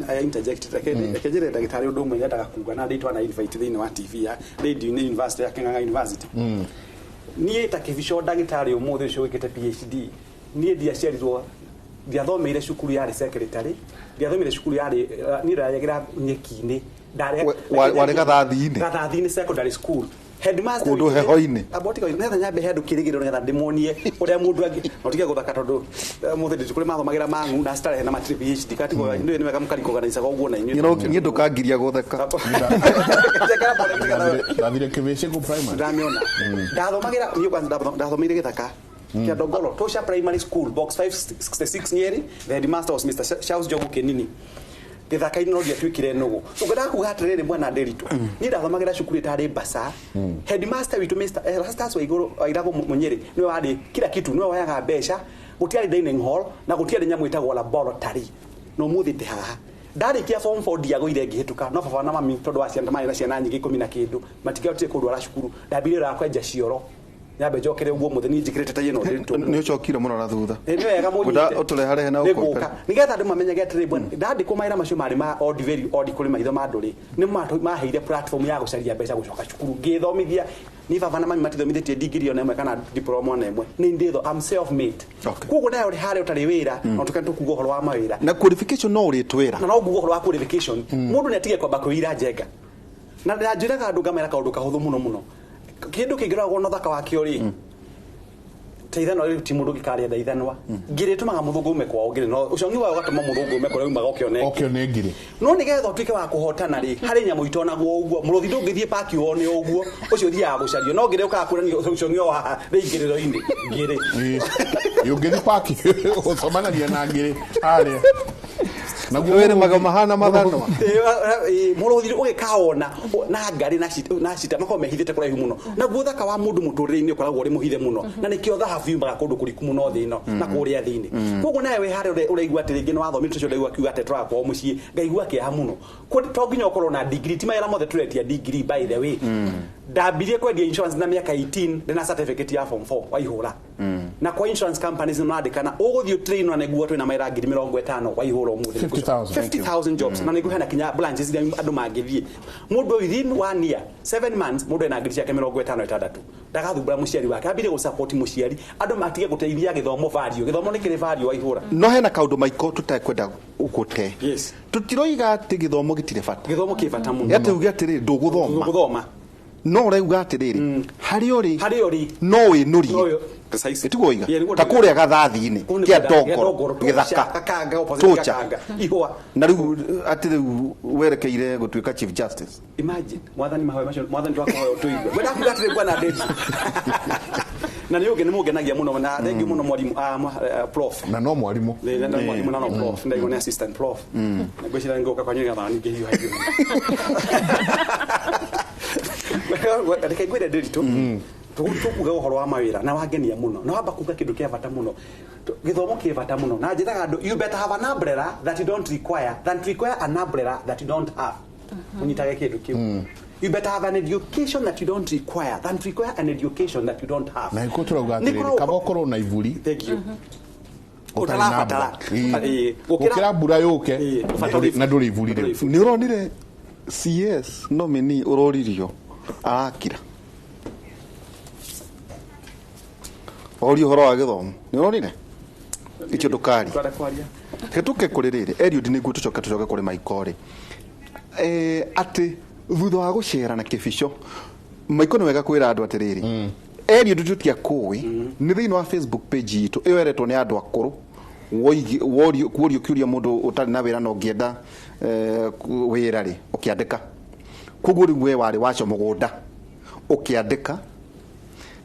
I interject akejere ndagitari undu umwe yendaga kuga na nditwa na invite thini wa TV ya Radio University ya Kenya University niä ta kä bico ndagätarä å må thä å cio wä kä te PhD niä ndiaciarirwo ndiathomeire cukuru yarä secretary ndiathomeire cukuru yarä niä ndayagä ra nyeki-inä warä gathathi-inä secondary school headmaster kundu heho-ini abotiko netha nyambe hendu kirigiro netha ndimonie uria mundu angi notige guthaka tondu muthe ndikuri mathomagira mangu na stare na matri PhD katigo ndio ni wega mukariko organize uguo na inyu ngi ndukangiria gutheka ndathire kibeshe ku primary ndamiona ndathomagira niyo kwanza ndathomeire githaka kia Dogolo Tosha Primary School box 566 Nyeri. The headmaster was Mr. Charles Jogu Kenini. Githaka-ini no ndiatwikire nugu so ngenda kuga atiriri mwana nderitu ni ndathomagira cukuru itari Basa headmaster witu Mr. Erastus Waiguru Airago Munyeri niwe wadi kila kitu niwe wayaga mbeca gutiari dining hall na gutiari nyamu itagwo laboratory no muthite haha ndarikia form 4 ndiagoire ngihituka no baba na mami tondu wa ciana mari na ciana nyingi 10 na kindu matigautie kundwara cukuru ndambire ra kwenja cioro nyambe njokere uguo mutheni njikirite ta yeno ndiritu ni ucokire muno na thutha ni wega munyite utulehare hena ukopa nigetha andu mamenyage atiri bwana ndandi kumaira macio mari ma odd very odd kuri maitho ma nduri ni maheire platform ya gucaria mbeca gucoka cukuru ngithomithia ni baba na mami matithomithitie degree ona imwe kana diploma ona imwe ni nditho I'm self made kugo nayo ri hare utari wira no tukani kugo horo wa mawira na qualification no uri twira na no kugo horo wa qualification mundu ni atige kwamba kuira njenga na ndajiraga andu ngamera kaundu kahuthu muno kindu kingiragwo no thaka wakio ri teithano ri timundu gikaria ndaithanwa ngire tumaga muthungu me kwao ngire no ucio ngiwa gatuma muthungu me kwao umaga okioneke ngire no nigetha utuike wa kuhotana ri hari nyamu itonagwo uguo muruthi ndungithie paki one uguo ucio thia gucario no ngire ukakurani ucio ngio haha ngiriro indi ngire yungithie paki ucomanania na ngire hari naguo were magama hana mathano muruthi ugikaona na ngari na cita makome mehithite kuraihu muno naguo thaka wa mundu muturire-ini ukoragwo uri muhithe muno na nikio thahabu yumaga kundu kuriku muno thi ino na kuria thiini koguo nawe hari uraigua ati ringi no wathomire tucio ndaigua kiuga ati twa kwa mucii ngaigua kiaha muno to nginya ukorwo na degree ti mawira mothe turetia degree by the way ndambirie kwendia insurance na miaka 18 ndina certificate ya form 4 waihura na kwa insurance companies no andikana uguthio train na neguo twina maira 50 waihura umuthi 50,000 jobs na neguo hena kinya branches iria andu mangithie mundu within 1 year 7 months mundu ena ngiri ciake 56 ndagathumbura muciari wake ambire gu support muciari andu matige guteithia githomo value githomo ni kiri value waihura no hena kaundu maiko tutakwenda ugute yes tutiroiga ati githomo gitire bata githomo ki bata muno ati ugi ati nduguthoma no urauga atiriri hari uri no winuri itugoiga ta kuria gathathi-ini kia Ndongoro githaka Tocha ihwa na riu atiri werekeire gutuika chief justice imagine mwathani mahoya macio mwathani twakohoya tuigwe wenda kugatire bwana ndeti na ni uge ni mugenagia muno na thank you muno mwalimu prof na no mwalimu na no prof ndaigo ni assistant prof na gwicira ngoka kwa nyinga thani ngihiu haiyo ndikaigwire ndiritu tukuga uhoro wa mawira na wagenia muno na wamba kuga kindu kia bata muno githomo kia bata muno na njithaga andu you better have an umbrella that you don't require than to require an umbrella that you don't have unyitage kindu kiu you better have an education that you don't require than to require an education that you don't have na iko turauga atiriri kaba ukorwo na ivuri thank you utarabatara gukira mbura yuke na nduri ivurire ni uronire CS nominee uroririo arakira ori horo wa githomo ni uronire icio ndukari hetuke kuririre Eliud niguo tucoke kuri maikori ati thutha wa gucera na kibico maiko ni wega kwira andu atiriri Eliud tutia kui ni thiini wa Facebook page itu iyo eretwo ni andu akuru worio kiuria mundu utari na wira no ngienda wira ri ukiandika kuguo ri we wari wacho mugunda ukiandika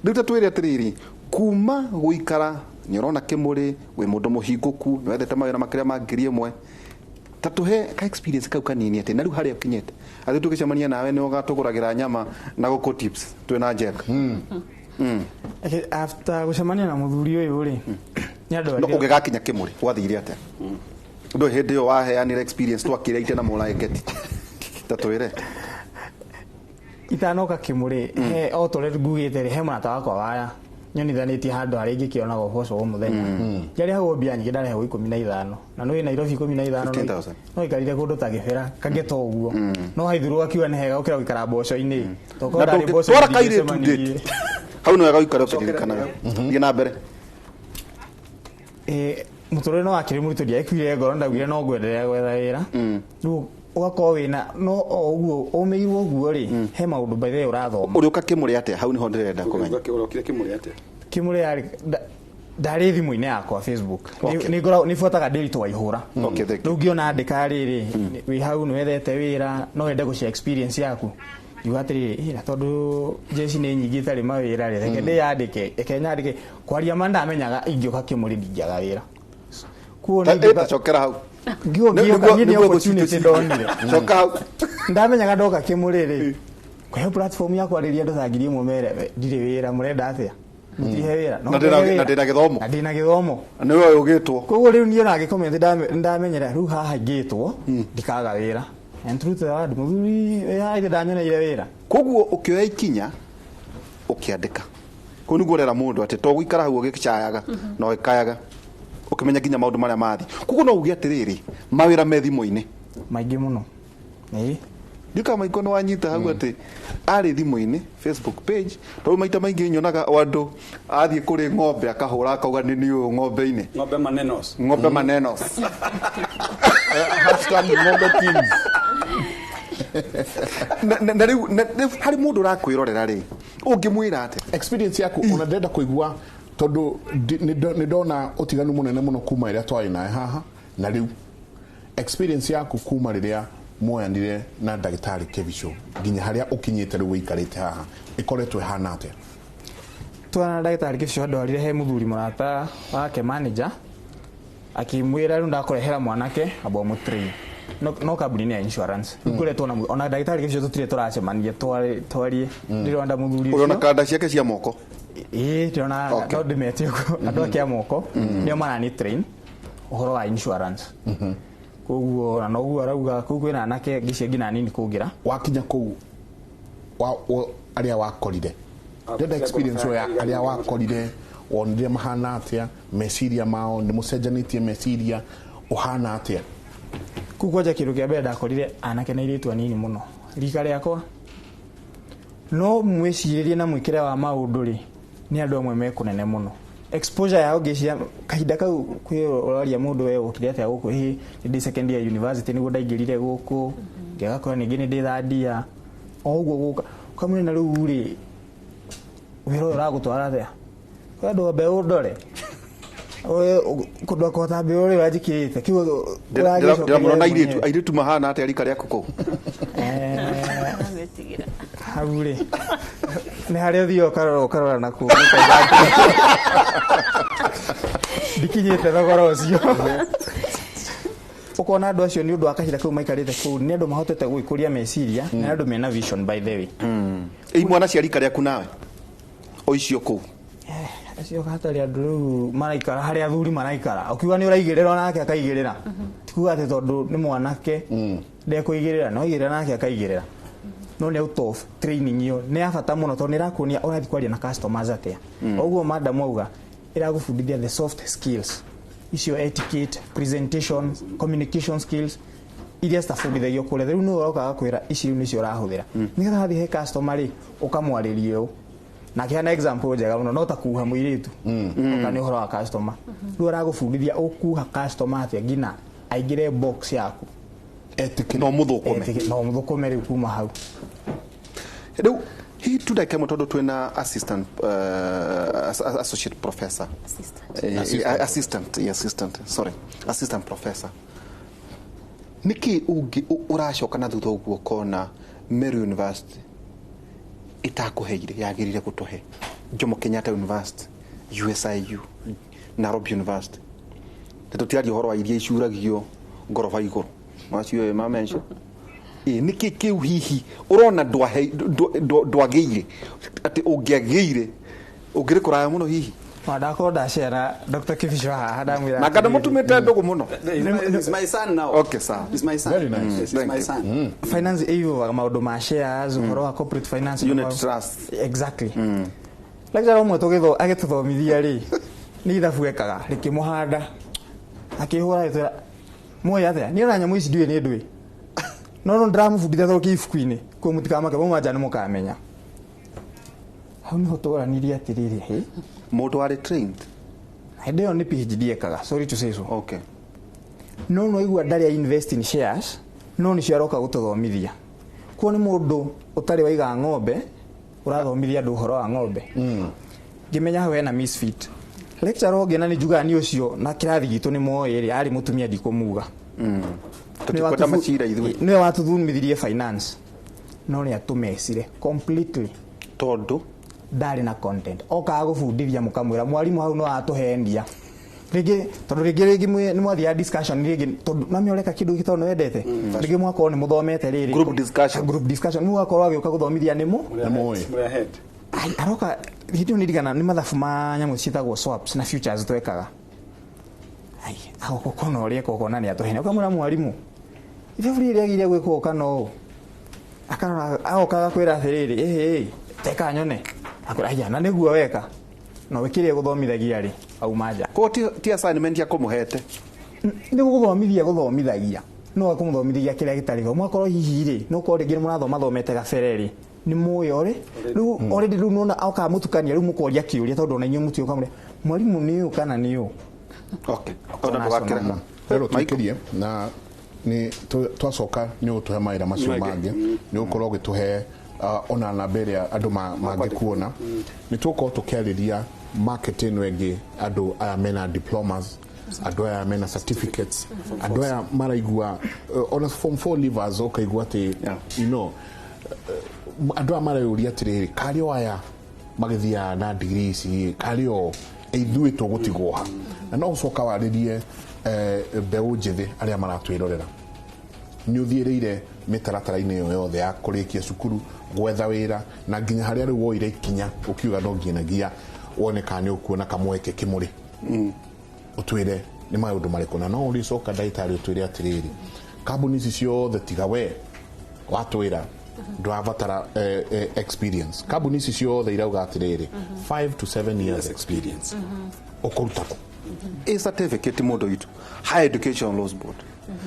nduta twire atiriri kuma guikara nyorona kimuri we mundu muhinguku wethete mawira makiria mangirie mwe tatuhe ka experience kau kanini ati na riu haria ukinyete ati tukicemania nawe ni ugatuguragira nyama na guku tips twina njeka after gucemania na muthuri uyu ri ni andu no ugigakinya kimuri wathire atia ndo hindi yo waheanire experience twakire na mulaiketi tatwire itanoka kimuri he otore ngugite he mwana wakwa waya nyonithanitie handu hari ngikiona goboco wa muthenya yari hago mbia nyingi ndare hago 15 na no Nairobi 15 no ikarire kundu ta gibera kangeta uguo no haithuru akiwa ni hega ukira gikara mboco-ini toko ndari mboco twara kaire tude hau no wega ikara ukiririkanaga thie na mbere muturire no akiri muritu dia ikuire ngoro ndagwire no ngwenderea gwetha wira riu ugakorwo wina no oguo umeirwo guo ri he maundu by the way urathoma uri ukakimuri ate hau niho ndirenda kumenya urokire kimuri ate kimuri yari ndari thimu-inĩ yakwa Facebook ni fuataga Daily Waihura rĩu ngiona andĩka rĩrĩ wĩ hau nĩ wethete wĩra no wende gũshare experience yaku igu atĩrĩrĩ tondũ jeci nĩ nyingĩ itarĩ mawĩra rĩ reke ndĩyandĩke reke nyandĩke kwaria ma ndamenyaga ingĩũka kĩmũrĩ ndingĩaga wĩra kuona chokera hau nĩ opportunity ndonire ndamenyaga ndoka kĩmũrĩ rĩ kwa platform ya kwarĩria andũ ta ngiri ĩmwe mere ndirĩ wĩra mũrenda atĩa mutihe wĩra na ndĩna gĩthomo nĩwe ũgĩtwo koguo rĩu niĩ na gĩkomenti ndamenyera rĩu haha ingĩtwo ndikaga wĩra and truth the word muthuri ya ndanyoneire wĩra koguo ũkĩoya ikinya ũkĩandĩka kũu nĩguo ũrera mũndũ atĩ to gũikara hau ũgĩkĩcayaga na ũgĩkayaga ũkĩmenya nginya maũndũ marĩa mathi koguo no uge atĩrĩrĩ mawĩra me thimũ-inĩ maingĩ mũno ndika maiko no wanyita hau atĩ arĩ thimũ-inĩ Facebook page to maita maingĩ nyonaga andũ athiĩ kũrĩ ng'ombe akahũra akauga nĩ niũ ng'ombe-inĩ ng'ombe manenos ng'ombe teams na rĩu harĩ mũndũ ũrakwĩrorera rĩ ũngĩmwĩra atĩ experience yaku ona ndenda kũigua tondũ nĩ ndona ũtiganu mũnene mũno kuma ĩrĩa twarĩ nawe haha na rĩu experience yaku kuma rĩrĩa mwoyanire na ndagĩtarĩ Kevisho nginya harĩa ũkinyĩte rĩu ũikarĩte haha ĩkoretwo ĩhana atĩa twana ndagĩtarĩ Kevisho andwarire he mũthuri mũrata wake manager akimwĩra rĩu ndakũrehera mwanake abo mũtrain no kambuni ya insurance nguretwo ona ndagĩtarĩ Kevisho tutire tũracemania twarie ndĩronda mũthuri ũcio ona kanda ciake cia moko ndĩrona no ndĩmetio andũ ake a moko nĩo marani train ũhoro wa insurance koguo na noguo arauga kũu kwĩna anake ngicie ngina nini kũngira wakinya kũu arĩa wakorire ndenda experience ya arĩa wakorire wonire mahana atĩa meciria mao nĩ mũcenjanĩtie meciria ũhana atĩa kũu kwanja kĩndũ kĩa mbere ndakorire anake na airĩtu anini mũno rika rĩakwa no mwĩcirĩrie na mwĩkĩre wa maũndũ rĩ nĩ andũ amwe mekũnene mũno exposure yao ngĩcia kahinda kau kwĩroria mũndũ we ũkire atĩa gũkũ hihi ndĩ second year university nĩguo ndaingĩrire gũkũ ngĩgakorwo ningĩ nĩ ndĩ thandia o ũguo gũka kamwe na rĩu rĩ wĩra ũyũ ũragũtwara atĩa kwa andũ mbeũ ndore kũndũ akota mbeũ ũrĩa wanjikĩte kiugo ndĩramũrona airĩtu mahana atĩa rika rĩaku kũu hau rĩ nĩ harĩa ũthiĩ ũkarora na kũu ndikinyĩte thogora ũcio ũkona andũ acio nĩ ũndũ wa kahinda kau maikarĩte kũu nĩ andũ mahotete gwĩkũria meciria na andũ mena vision by the way mwana cia rika rĩaku nawe o icio kũu acio hatarĩ andũ rĩu maraikara harĩa athuri maraikara ũkiuga nĩ ũraigĩrĩra nake akaigĩrĩra tikuga atĩ tondũ nĩ mwanake ndekũigĩrĩra no igĩrĩra nake akaigĩrĩra no nĩ out of training iyo nĩ ya bata mũno tondũ nĩ ĩrakuonia ũrathiĩ kwaria na customers atĩa ũguo madam auga ĩragũbundithia the soft skills icio etiquette presentation communication skills iria citabundithagio kũrĩa rĩu nĩ ũrokaga kwĩra ici nĩcio ũrahũthĩra nĩgetha hathiĩ he customer rĩ ũkamwarĩria ũũ na kĩhana example njega mũno no ta kuha mũirĩtu ũkani ũhoro wa customer rĩu aragũbundithia ũkuha customer atĩa ngina aingĩre box yaku no mũthũkũme rĩu kuma hau rĩu hihi tu ndagĩka ĩmwe tondũ twĩna associate professor assistant professor nĩkĩ ũracoka na thutha ũguo kona Meru University itakũheire yagĩrĩire gũtũhe Jomo Kenyatta University USIU Nairobi University tũtiaria ũhoro wa iria icuragio ngoroba igũrũ macio mamention nĩkĩ kĩu hihi ũrona ndwagĩire atĩ ũngĩagĩire ũngĩrĩ kũraya mũno hihi ndakorwo ndacera Dr. Kevisho haha ndamwĩra na kada mũtumĩte ndũgũ mũno It's my son now. Okay, sir. It's my son. Very nice. Yes, it's my son. Finance iyo maũndũ ma shares ũhoro wa corporate finance unit trust exactly lecturer ũmwe agĩtũthomithia rĩ nĩ ithabu ekaga rĩkĩmũhanda akĩhũra gĩtũra moya atĩa nĩ ona nyamũ ici ndiũĩ nĩ ndũĩ no ndĩramũbundithia thũkia ibuku-inĩ kũu mũtikamake maumanja nĩ mũkamenya hau nĩho tũranirie atĩrĩrĩ mũndũ warĩ trained hĩndĩ ĩyo nĩ PhD ekaga sorry to say so okay no igua ndarĩ invest in shares no nĩ ciaroka gũtũthomithia kuo nĩ mũndũ ũtarĩ waiga ng'ombe ũrathomithia andũ ũhoro wa ng'ombe ngĩmenya hau hena misfit lecturer ũngĩ na nĩ njugaga nĩ ũcio na kĩrathi gitũ nĩ moĩ rĩ arĩ mũtumia ndikũmuga nĩwe watũthumithirie finance no nĩ atũmecire completely tondũ ndarĩ na content okaga gũbundithia mũkamwĩra mwarimũ hau no atũhendia tondũ rĩngĩ nĩ mwathiaga discussion rĩngĩ tondũ namĩoreka kĩndũ gĩtondũ nĩ wendete rĩngĩ mwakorwo nĩ mũthomete rĩrĩ group discussion nĩ mwakorwo agĩũka gũthomithia nĩ mũĩ aroka hĩndĩ nĩndigana nĩ mathabu ma nyamũ ciĩtagwo swaps na futures twekaga agokona ũrĩa kokona nĩ atũhene ũkamwĩra mwarimũ ithabu rĩrĩ agĩire gwĩkwo kana ũũ akarora agokaga kwĩra atĩrĩrĩ teka nyone akoraya na nĩguo weka no wĩkĩrĩe gũthomithagia rĩ auma nja ko ti assignment ya kũmũhete nĩ gũthomithagia no akũmũthomithia kĩrĩa gĩtarĩ ho mwakorwo hihi rĩ no korwo rĩngĩ mũrathoma thomete gabere rĩ nĩ mũĩ rĩu already rĩu nona auka mũtukania rĩu mũkoria kĩũria tondũ na inyuĩ mũtio kamũre mwarimũ nĩ ũũ kana nĩ ũũ ona ndũgakĩra rero twĩkĩrie na nĩ twacoka nĩ ũtũhe maĩra macio mangĩ nĩ ũkorwo ũgĩtũhe ona namba ĩrĩa andũ mangĩkuona nĩ tũkorwo tũkĩarĩria market ĩno ĩngĩ andũ aya mena diplomas andũ aya mena certificates andũ aya maraigua ona form 4 leavers ũkaigua atĩ you know andũ aya marayũria atĩrĩrĩ karĩo aya magĩthiaga na degree ici karĩo ithuĩ tũgũtigwo ha na no ũcoka warĩrie mbeũ njĩthĩ arĩa maratwĩrorera nĩ ũthiĩrĩire mĩtaratara-inĩ ĩyo yothe ya kũrĩkia cukuru gwetha wĩra na nginya harĩa rĩu woire ikinya ũkiuga no nginagia wone kana nĩ ũkuona kamweke kĩmũrĩ ũtwĩre nĩ maũndũ marĩkũ na no ũrĩcoka ndagĩtarĩ ũtwĩre atĩrĩrĩ kambuni ici ciothe tiga we watwĩra ndwabatara experience kambuni ici ciothe irauga atĩrĩrĩ 5 to 7 years experience ũkũruta kũ certificate mũndũ witũ high education laws board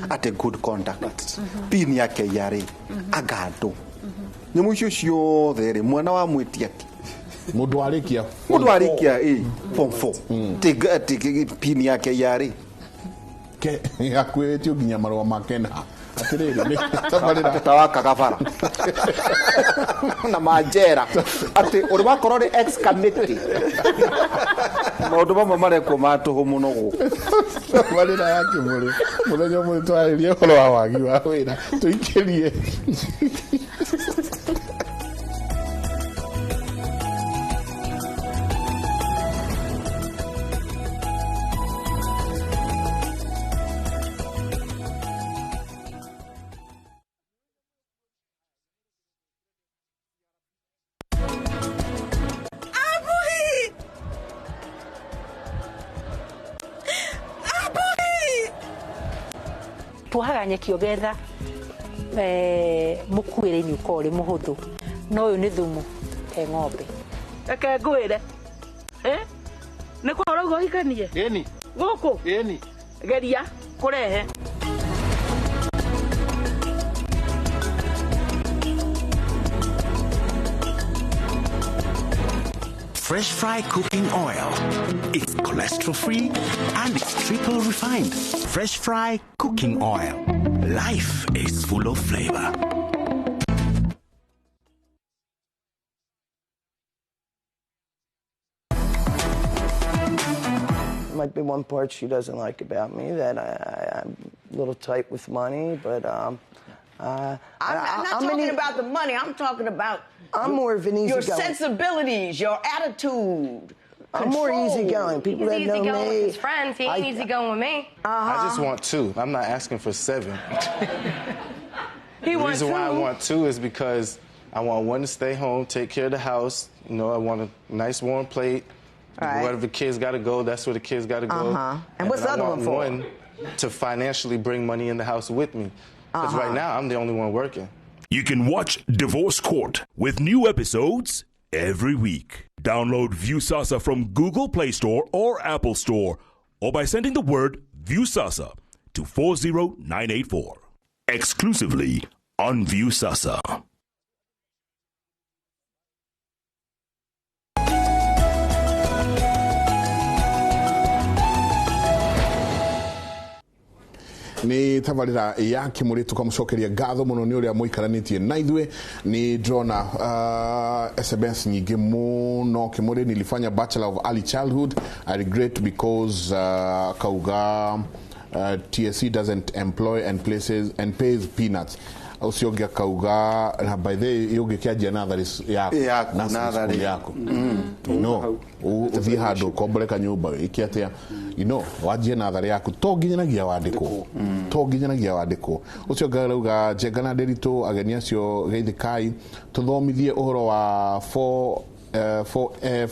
at a good conduct pin yake yarĩ agandũ nyamũ icio ciothe rĩ mwana wa mwĩtia mũndũ arĩkia form 4 tiga pin yake yarĩ akwĩrĩtio nginya marũa makena atĩrĩrĩ tawaka gabara na manjera atĩ ũrĩ wakorwo rĩ ex committee maũndũ mamwe marekwo matũhũ mũno gũkũ marĩra yake mũrĩ mũthenya ũmwe twarĩrie ũhoro wa wagi wa wĩra tũikĩrie tuhaga nyeki ogetha mukuĩre-inĩ ũkorwo ũrĩ mũhũthũ no ũyũ nĩ thumu he ng'ombe reke ngwĩre nĩ kũhora ũguo hikanie ĩni gũkũ ĩni geria kũrehe Fresh Fry Cooking Oil. It's cholesterol free and it's triple refined. Fresh Fry Cooking Oil. Life is full of flavor. Might be one part she doesn't like about me, that I'm a little tight with money, but I'm not talking about the money. I'm talking about more of an your easygoing. sensibilities, your attitude. I'm more easygoing. People that know me. With his friends, he ain't easygoing with me. I just want 2. I'm not asking for 7. The reason why I want 2 is because I want 1 to stay home, take care of the house. You know, I want a nice warm plate. Right. Wherever the kids got to go, that's where the kids got to go. And what's the other one for? I want 1 to financially bring money in the house with me. Because right now, I'm the only one working. You can watch Divorce Court with new episodes every week. Download Viewsasa from Google Play Store or Apple Store, or by sending the word Viewsasa to 40984. Exclusively on Viewsasa. ni tabarira ya kimuri tukamucokeria ngatho muno ni uria muikaranitie na ithwe ni drona SMS nyingi muno kimuri nilifanya Bachelor of Early Childhood. I regret because kauga TSC doesn't employ and pays peanuts. Usiogia kauga na by the yoge kiaje natharis yako natharis yako uthi hando komboleka nyumba ikiatia wajie nathari yaku to nginyanagia wandiko usioga rauga jengana derito ageni acio geithikai tuthomithie uhoro wa 4Fs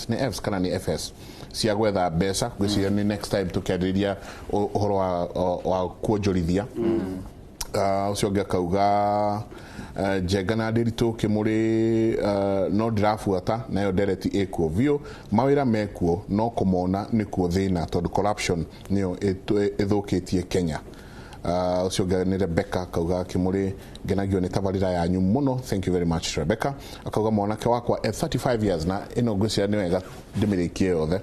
ni Fs kana ni FS cia gwetha mbeca gwiciria ni next time tukiarĩria uhoro wa kuonjorithia usioga kauga jengana ndiritu kimuri no ndirafuata nayo dereti ekuo vio mawira mekuo no kumona nikuo thina tondu corruption niyo ithukitie Kenya. Usioga ni Rebecca kauga kimuri genagio ni tabarira yanyu muno. Thank you very much Rebecca. Akauga mwanake wakwa 35 years na ino gwicira ni wega ndimirikie yothe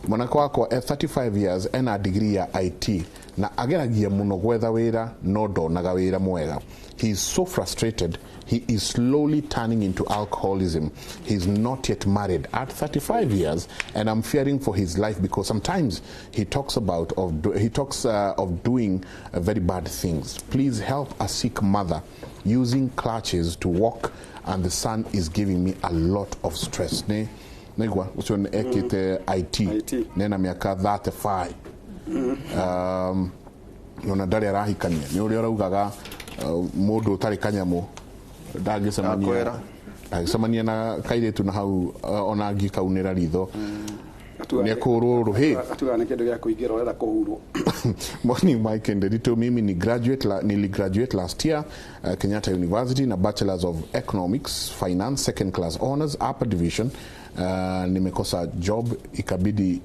mwanake wakwa 35 years ena degree ya IT na ageragia muno gwetha wira no ndonaga wira mwega. He is so frustrated. He is slowly turning into alcoholism. He's not yet married at 35 years, and I'm fearing for his life because sometimes he talks of doing very bad things. Please help a sick mother using crutches to walk, and the son is giving me a lot of stress. Negwa ucio ekite IT nena miaka 35 nona ndari arahikania ni uri uraugaga mundu utari kanyamu ndagisemania na kairetu na hau ona ngikaunira ritho ni kururu atuga ni kindu gya kuingira urenda kuhurwo. Morning Mike Nderito, mimi ni graduate last year Kenyatta University na Bachelors of Economics Finance second class honors upper division. Nimekosa job ikabidi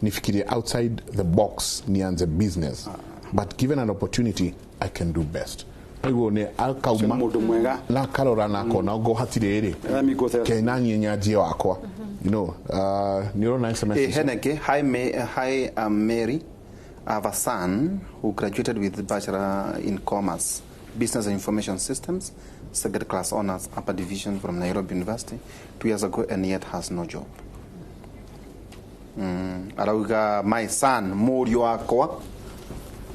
nifikirie outside the box nianze business, but given an opportunity I can do best. Ego ne alkauma la karora na kona go hatirere kena nyenyaje wakwa neuro nice message. Heneke hi I'm Mary. I have a son who graduated with the Bachelor in Commerce Business and Information Systems second class honors upper division from Nairobi University 2 years ago and yet has no job. Arauga my son muri wakwa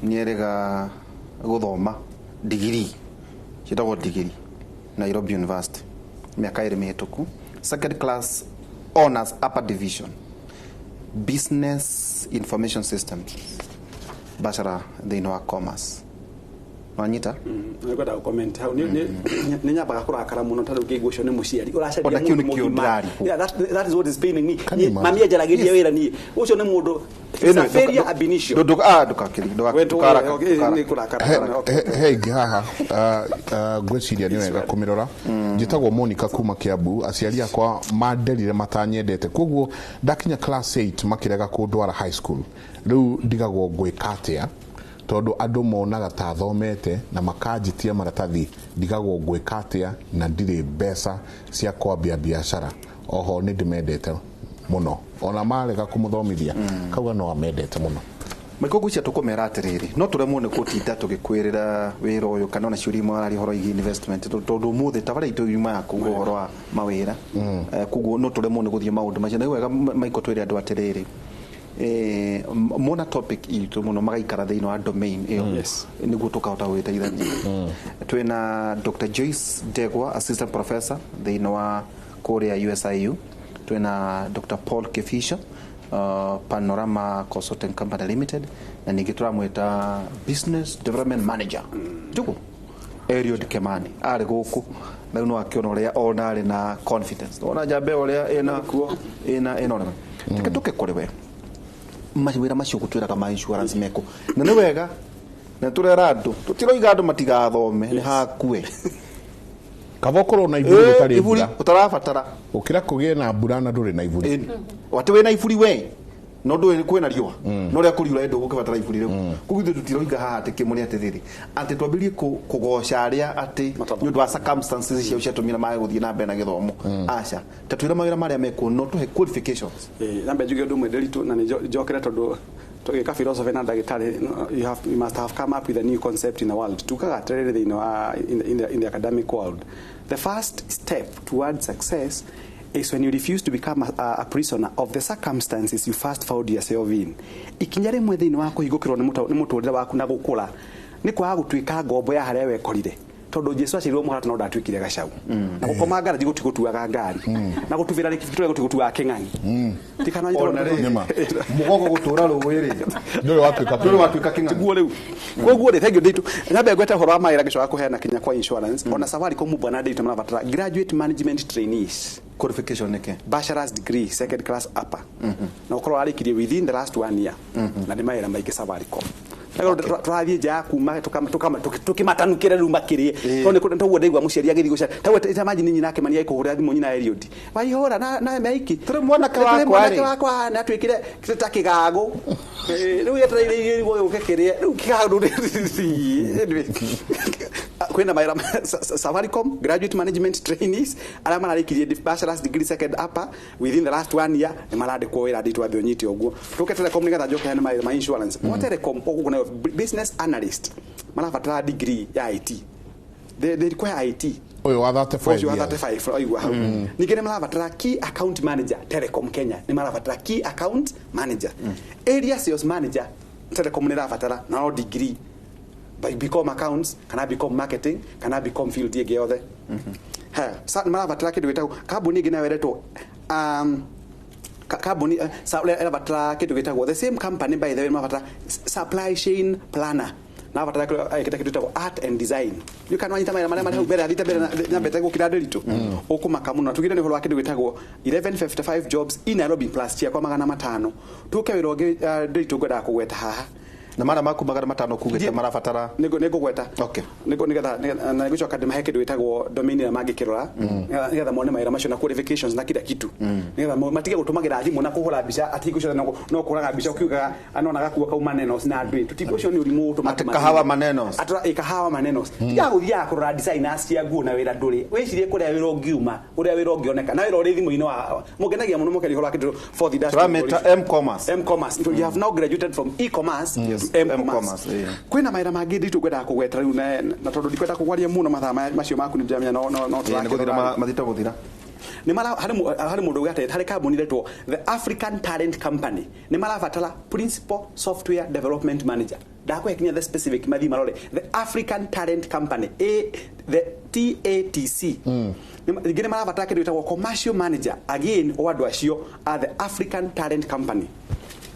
nierega guthoma degree chitago degree Nairobi University miaka iri mihituku second class honors upper division business information systems bachelor in commerce Wanyita ngoda comment how ni nyabaga kurakara muno tadu kigusho ni muciari uracari that is what is paining me mami ajaragiria wira ni ucio ni mundu feria abinisho dukakiri hey haha gweciria ni wega kumirora njitagwo Monica kuma Kiambu aciari akwa manderire matanyendete koguo ndakinya class 8 makirega kundwara high school riu ndigagwo gwikatia tondu andu monaga ta thomete na makanjitia maratathi ndigagwo gwikatia na ndire mbeca cia kwambia biashara oho ni ndimendete muno ona marega kumuthomithia kauga no amendete muno Mikogu cia tukumera atiriri no turemwo ni kutinda tugikwirira wira uyu kana na ciuri marari horo igi investment tondu muthe tabara itu yuma ya kugo horo wa mawira kugo no turemwo ni guthie maundu macio na wega maiko twire andu atiriri mona topic itu muno magaikara thiino wa domain yes niguo tukahota gwiteithania twina Dr. Joyce Degwa assistant professor thiino wa Korea USIU twina Dr. Paul Kefisha Panorama Consulting Company Limited na ningitura mweta business development manager tuko Eliud Kemani ari guku na no akiona uria ona ari na confidence ona jambe uria ina tuke kuri we mawira macio gutwira kama insurance meko na ni wega na turera andu tutiroiga andu matigathome ni hakue kabokoro na iburi utari iburi utarabatara ukira kugie na mbura na nduri na iburi wati we na iburi we no nduri kwena riwa no ria kuriura endo gukibatara iburi riu kugithe tutiroiga haha ati kimuri atiriri ati twambirie kugoca aria ati nyu wa circumstances cia tumira mai guthie na mbere na githomo acha tatwira mawira maria meko no tuhe qualifications nambe njuge ndu mwenderitu na njokere tondu tugika philosophy na ndagitari you must have come up with a new concept in the world tukaga trade in the academic world. The first step towards success is when you refuse to become a prisoner of the circumstances you first found yourself in. Ikinyare mwe thini wako higukirwo ni muturire waku na gukura ni kwa gutwika ngombo ya haria wekorire tondu Jesu acirirwo muhata no ndatwikire gacau na gukoma ngari gutigutuaga ngari na gutuvira rikitwe gutigutuaga king'ang'i tikana mugongo gutura rugwiri ndio watwika king'ang'i tiguo riu koguo ri thengio nditu nyabe gweta horo wa maira gico akuheana kinya kwa insurance ona safari ko mubwana nditu marabatara graduate management trainees qualification neke bachelor's degree second class upper na ukorwo arikirie within the last 1 year na ni maira maike safari ko twathie ja kuma tukimatanukire ru makirie tone ko ntaguo ndeigwa muciari agithigwo tawe imagine nyina ake mania ikuhura thimu nyina Eliud waihora na meiki turi mwana wakwa na twikire ta kigago riu yetereire igwo ukekirie riu kigago kwenda maira Safaricom graduate management trainees ala mararikirie bachelor's degree second upper within the last 1 year ni marade ko wira nditu abionyiti ogwo tuke telecom nigetha njoke hena maira insurance mo telecom ogwo business analyst marabatara degree ya IT they require IT oyo wa 35 oyo nigene marabatara key account manager telecom Kenya ni marabatara key account manager area sales manager telecom ni rabatara na degree become accounts, can I become marketing, can I become field yege othe sa marabatara kindu gitagwo kambuni ngina wereto kambuni marabatara kindu gitagwo the same company by the way marabatara supply chain planner na batara kita kitagwo art and design you can wanyita mara mara ubere athita bere na betego kirade rito okumaka muno tugire ni horo wa kindu gitagwo 1155 jobs in Nairobi plus chia kwa 500 tuke wiroge rito goda kugweta haha na mara maku magana matano kugete marabatara nego gweta okay nego nigetha na gico academy heke ndwitagwo domain ya magikirora nigetha mone maira macio na qualifications na kila kitu nigetha matige gutumagira thimu na kuhura bica atigo no kuraga bica ukiuga anona gakuwa kauma nenos na ndwi tutigo cio ni urimu automatic kahawa manenos atra ikahawa manenos tiga guthia kurora designers cia nguo na wira nduri wicirie kuria wira ungiuma uria wira ungioneka na wira uri thimu-ini wa mugenagia muno mukeri horo kindu for the dashboard m-commerce so you have now graduated from e-commerce m-commerce kwina maira mangi nditu gwenda kugweta riu na tondu ndikwenda kugwaria muno mathaa macio maku ni ndamenya no turathira mathita guthira ni mara hari mundu gate hari kambuni retwo the African Talent Company ni marabatara principal software development manager ndakwe kinya the specific mathi marore the African Talent Company the TATC ngine marabatara kindu gitagwo commercial manager again owandu acio are the African Talent Company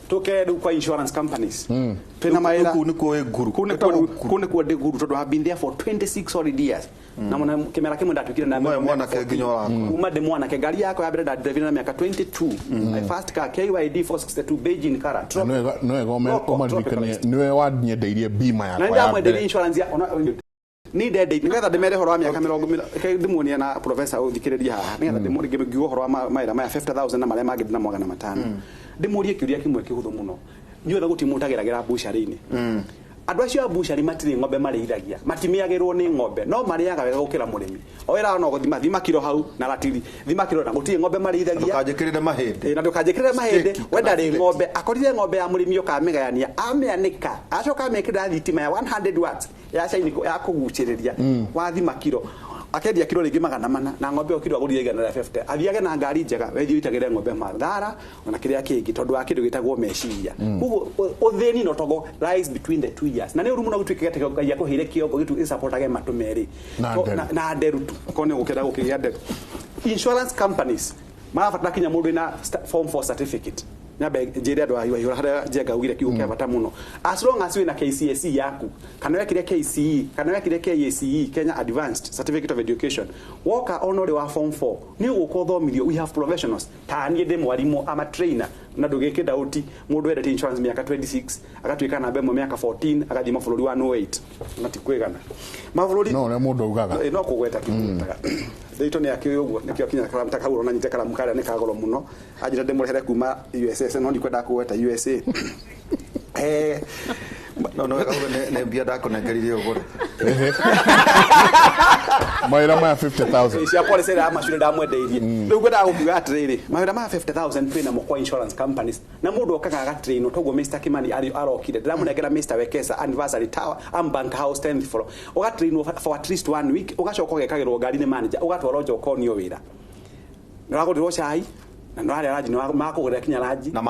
toke kwa insurance companies tena maira kuniko guru kuniko de guru to have been there for 26 solid years na mwana kemera kemo ndatukire na mwana ke ginyo wako uma de mwana ke gari yako ya brenda drive na miaka 22 my first car KYD 462 Beijing car no ego niwe wanyendeirie bima yako na ndio mwende insurance ya ni dede nigetha ndemere horo wa miaka 20 ndimuonia na professor uthikiriria haha nigetha ndimurige ngigo horo wa maira maya 50000 na mare mangĩ na 500 ndimurie kiuria kimwe kihuthu muno nyuothe gutimutagiragira bushari-ini andu acio bushari matire ng'ombe marĩithagia matimiagirwo ni ng'ombe no mariaga wega gukira murimi oira no thima kilo hau na ratiri thima kilo na gutire ng'ombe marĩithagia ndukajikirire mahĩndĩ na ndukajikirire mahĩndĩ wenda ri ng'ombe akorire ng'ombe ya murimi ukamigayania ameanika acoka amekira thitima ya 100 watts ya caini ya kuguciriria wa thima kilo akendia kilo ringi 400 na ng'ombe okiro agurire 150 athiage na ngari njega wethi witagire ng'ombe mathara ona kiria kingi tondu wa kindu gitagwo meciria kugo utheni no togo lies between the two years na ni uru muno gutwike gate ya kuhire kiongo gitu supportage matumeri na nderutu kone gukira gukiria nderu insurance companies marabatara kinya mundu ina form 4 certificate nyabe njire andu ayo hara jega ugire kiugo kia bata muno as long as we na KCSE yaku kana wekire KCE kana wekire KCE Kenya Advanced Certificate of Education woka onore wa form 4 ni ugukothomithio we have professionals tani de mwarimu ama trainer na ndugike dauti mundu wendete insurance miaka 26 agatwika na bemo miaka 14 agathima bururi wa 08 ngatikwigana mabuluri no mundu ugaga no kugweta kimutaga Deito ni akio uguo nikio kinya kala mtakaguro na nyitekala mukara ni kagoro muno ajira ndemurihere kuma USA no ndikwenda kuweta USA no ne bia da kunengeria ugure mawira ma 50,000 cia pole sera amacure ndamwendeirie riu gwenda gukiuga atiriri mawira ma 50,000 twina mukwa insurance companies na mundu okaga agatraino toguo Mr. Kimani arokire ndiramunengera Mr. Wekesa anniversary tower Bank House 10th floor ugatraino for at least 1 week ugacoka ugekagirwo ngari ni manager ugatwara njokonio wira niragurirwo cai na nari araji makugura kinya raji na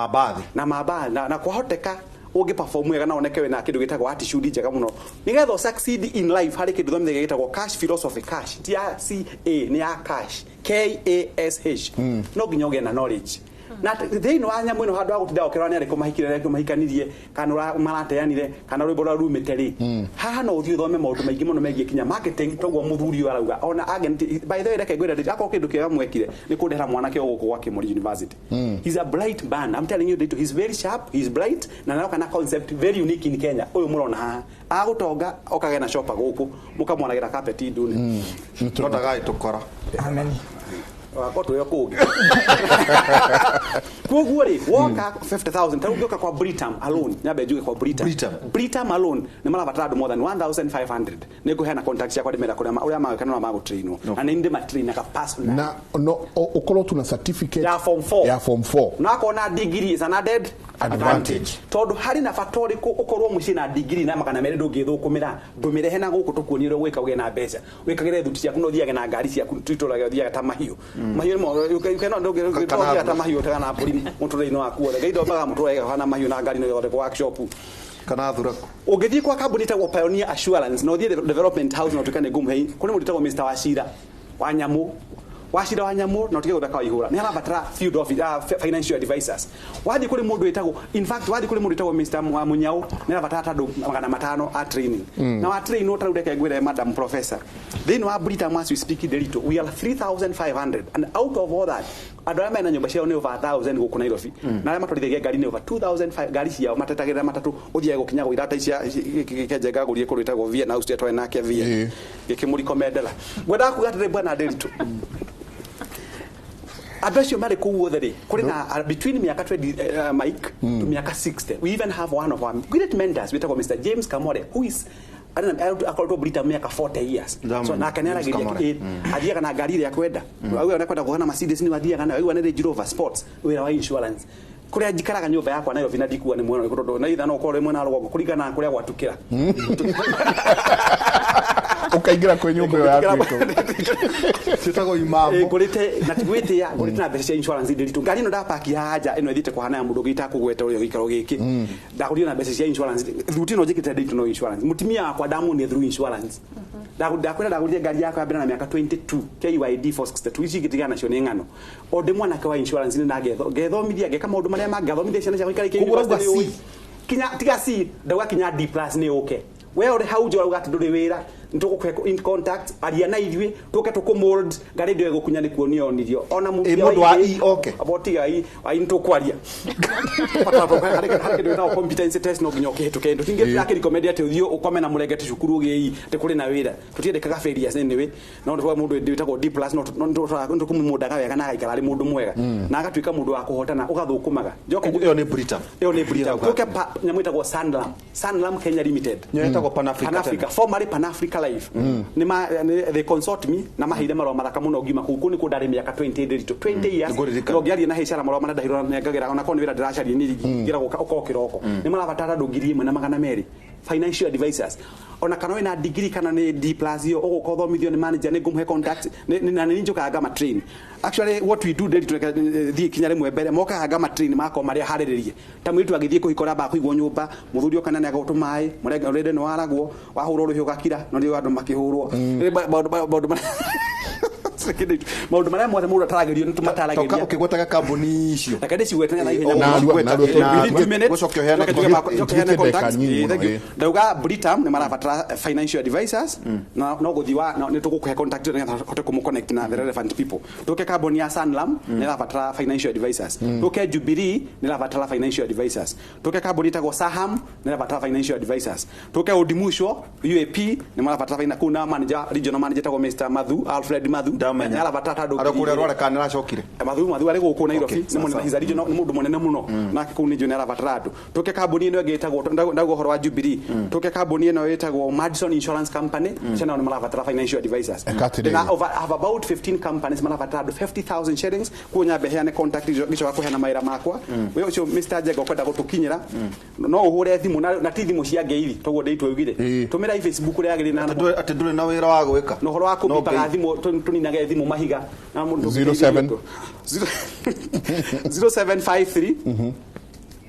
mabathi na kwahoteka ugi perform wega na oneke wena kindu gitagwo attitude njega muno nigetho succeed in life hari kindu thomithia gitagwo cash philosophy cash ti ya CA ni ya cash KASH no ginya uge na knowledge na thĩinĩ wa nyamũ ĩno handũ ha gũtinda ũkĩrora nĩ arĩkũ mahikire arĩkũ mahikanirie kana marateanire kana rwĩmbo rwa rumĩte rĩ haha no ũthiĩ ũthome maũndũ maingĩ mũno megiĩ kinya marketing toguo mũthuri ũyũ arauga ona agent by the way reke ngwĩre akorwo kĩndũ kĩega mwekire nĩ kũndehera mwanake ũgũkũ gwa Kĩmũri University he's a bright man I'm telling you he's very sharp he's bright na naroka na concept very unique in Kenya ũyũ mũrona haha agũtonga okage na shopper gũkũ mũkamwanagĩra carpet ndune tũtotaga tũkora amen wakoto yo kugi kuguori woka 50,000 taruka kwa Britam alone nyabe juke kwa Britam alone ni mara batado more than 1,500 nego hena contact ya kwa demera kwa ule ama kana ma traino na ninde ma trainer ka personal na no ukolo tuna certificate ya form 4 na kona degree is an added advantage todo hari na factory ko ukorwo muci na degree na makana mere ndungithu kumira ndumire hena guku tukuonire gwika uge na mbeca wikagire thuti ciaku no thiage na ngari ciaku twitolaga thiaga ta mahiu mahiu mo ukena ndungithu ta mahiu ta na buri muturino waku ole gaido baga muturega hana mahiu na ngari no yothe kwa workshop kana thuraku ugithi kwa kambuni ta Pioneer Assurance no thie development house no tukane gumhei kuni mutitagwo Mr. Washira Wanyamu na tukigo thaka ihura ni arabatara field of financial advisors wadi kuri mundu etagwo in fact wadi kuri mundu etagwo Mr. Munyau ni arabatara tado 500 a training na wa train no tarudeke gwire madam professor then wa Britam as we speak delito we are 3,500 and out of all that adama na nyumba cia ni over 1,000 guku Nairobi na arama twarithagia ngari ni over 2,000 ngari cia matatagirira matatu uthia gukinya go irata cia kenjenga gurie kuri etagwo via na uste twa nake via gikimuri komendela gwenda kuga tire bwana delito address your medical wothere kurina between miaka 20 Mike to miaka 60 we even have one of our great mentors with Mr. James Kamore who is akorwo Britam miaka 40 years so na kanera geria athia kana ngari ile ya kwenda wewe unakwenda kuona Mercedes ni wathia kana wewe ni Range Rover Sports wewe wa insurance kuria njikaraga nyumba yakwa nayo vina dikuwa ni mwana ikoto na itha no ukorwo mwana alwo kuringana na kuria gwatukira ukaingira kwenye nyumba yako sitago imamu ngurite na tigwite ya ngurite na mbeca cia insurance ndiritu ngari no ndapaki haja ino ithite kwa hana ya mundu gita kugweta urio gikaro giki ndakuria na mbeca cia insurance thuti no jikite ndiritu no insurance mutimia akwa damu ni through insurance ndakuria ngari yako abira na miaka 22 KYD 462 ici gitigana cio ni ngano ode mwana kwa insurance ni ngethomithia ngeka maundu maria mangathomithia ciana cia guikara university kinya tigasi ndawa kinya D+ ni okay wewe uri hau jora ugati nduri wira ntuko in contact aria na ithwe tuke tukumold ngari ndio gukunya ni kuonio onirio ona mundu wa okay abotiga ai ntukwaria patato hari ndio na competency test no ginyoke tukendo tinge yake recommend ate uthio ukome na muregete cukuru gei te kuri na wira tutiende kaga failures anyway no ndo mundu nditagwo D+ no ndo kumumudaga wega na gaikara ari mundu mwega na agatwika mundu wa kuhotana ugathukumaga joke iyo ni Britam tuke nyamwitagwo Sanlam Kenya Limited nyetagwo Pan Africa formerly Pan Africa Life they consult me na mahire maro maraka muno ngima kuku ni kudari miaka 20 years no giari na hechara maro mana dahiro na ngagira ona koni wira dirashari ni gira uko kiroko ni mara batara ndugiri mwe na magana meri financial advisors ona kana wina degree kana ni D+ yo uko thomithio ni manager ni gumhe contact ni nani njoka agama train actually what we do daily to kinyare mwebere moka agama train mako maria hariririe tamwitu agithie kuhikora ba kuigwo nyumba muthuri kana ni agatumai murenga urende no aragwo wahurwo ruhio gakira no ndio andu makihurwo maundu maria mothe mundu ataragerio ni tumatarageria ukigwetaga kambuni icio akade cigwetana na ihenya ndauga Britam ni marabatara financial advisors no guthiwa ni tugukuhe contact ni hote kumu connect na the relevant people tuke kambuni ya Sanlam ni rabatara financial advisors tuke Jubilee ni rabatara financial advisors tuke kambuni tagwo Saham nä rabatara financial advisors tåke å ndimucwo UAP nä marabatara kuna manager regional manager tagwo Mr Mathu Alfred Mathu nä arabatara andå arä kå rä a rwareka nä racokire Mathu arä gå kå Nairobi nä må ndå må nene må no nake kå u nä njå nä arabatara andå tåke kambuni ä no ä ngä ätagwo ndauga å horo wa Jubilee tåke kambuni ä no ä tagwo Madison Insurance Company ciana nä marabatara financial advisors have about 15 companies marabatara andå 50,000 shillings kuonya beheane contact gicoka kå heana mawĩra makwa we ũcio Mr Njega ũkwenda gũtũkinyĩra no ũhũre thimũ na ti thimũ cia ngeithi toguo ndĩtwĩugire tũmĩra Facebook ũrĩa agĩrĩ na atĩ ndũrĩ na wĩra wa gwĩka no ũhoro wa kũmĩpaga thimũ tũninage thimũ mahiga na mũndũ 0753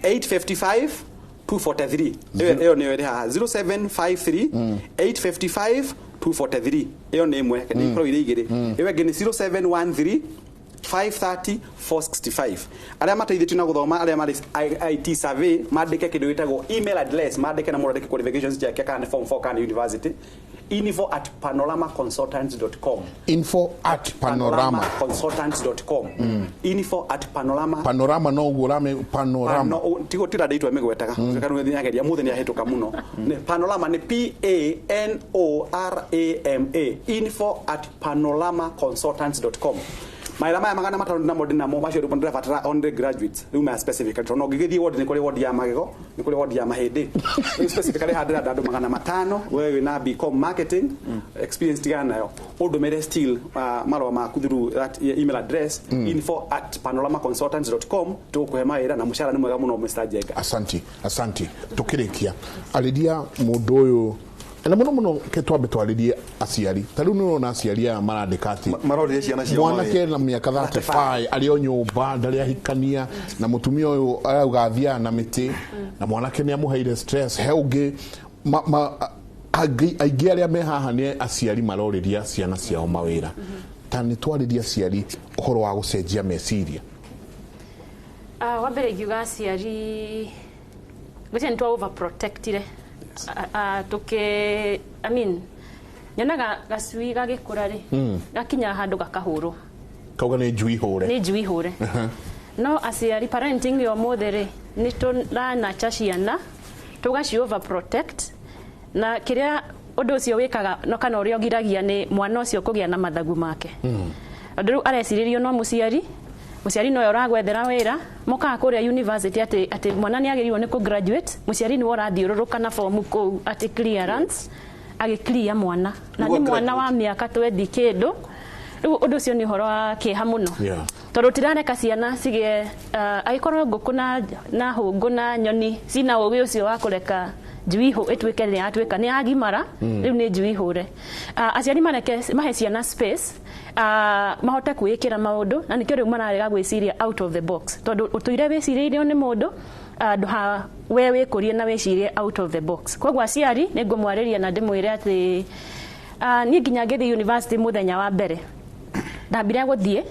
855 243 ĩyo nĩyo ĩrĩ haha 0753 855 243 ĩyo nĩ ĩmwe nĩ ikorwo irĩ igĩrĩ ĩyo ĩngĩ nĩ 0713 530 465 aria mateithĩtio na gũthoma aria marĩ IT survey mandĩke kĩndũ gĩtagwo email address mandĩke na mũrandĩke qualifications ciake kana form 4 kana university info@panoramaconsultants.com info@panoramaconsultants.com info@panorama panorama no gurame panorama tigo tira ndaitwa megwetaga kana nĩ yageria muthe nĩ ahĩtũka mũno panorama nĩ PANORAMA info@panoramaconsultants.com maira maya magana matano na modern na mo macio rĩu ndĩrabatara on the graduates rĩu ma specifically no ngĩgĩthiĩ ward nĩ kũrĩ ward ya magego nĩ kũrĩ ward ya mahĩndĩ rĩu specifically handĩra andũ magana matano wewe na BCom marketing experience tigana nayo ũndũmĩre still marũa maku through that email address info@panoramaconsultants.com tũkũhe mawĩra na mũcara nĩ mwega mũno Mr Njega asante tukĩrĩkia arĩdia mũndũ ũyũ na muno ketwambe twaririe aciari tariu no na aciari aya marandika ati marorire ciana cia mwanake na miaka 35 ari o nyumba ndari ahikania na mutumia uyu arauga athia na miti na mwanake ni amuheire stress heungi aingĩ arĩa me haha nĩ aciari maroriria ciana ciao mawĩra ta nĩ twaririe aciari ũhoro wa gũcenjia meciria wa mbere ingiuga aciari gũtirĩ nĩ twa overprotectire nyonaga gacui gagĩkũra rĩ gakinya handũ gakahũrwo kauga nĩ njui hũre no aciari parenting yo mũthĩ rĩ nĩ tũranacha ciana tũgaci overprotect na kĩrĩa ũndũ ũcio wĩkaga no kana ũrĩa ũgiragia nĩ mwana ũcio kũgĩa na mathagu make ũndũ rĩu arecirĩrio no mũciari no ũragwethera wĩra mokaga kũrĩa university atĩ mwana nĩ agĩrĩirwo nĩ graduate mũciari nĩ ũrathiũrũrũka na form kũu atĩ clearance agĩclear mwana na nĩ mwana wa mĩaka 20 kĩndũ rĩu ũndũ ũcio nĩ ũhoro wa kĩeha mũno tondũ tirareka ciana cigĩe agĩkorwo ngũkũ na hũngũ na nyoni cina ũgĩ ũcio wa kũreka njui ĩtuĩke nĩ yatuĩka nĩ yagimara rĩu nĩ njui hũre aciari mahe ciana space mahote kwĩkĩra maũndũ na nĩkĩo rĩu mararega gwĩciria out of the box tondũ ũtũire wĩcirĩirio nĩ mũndũ ndũha we wĩkũrie na wĩcirie out of the box koguo aciari nĩ ngũmwarĩria na ndĩmwĩre atĩ niĩ nginya ngĩthiĩ university mũthenya wa mbere ndambire gũthiĩ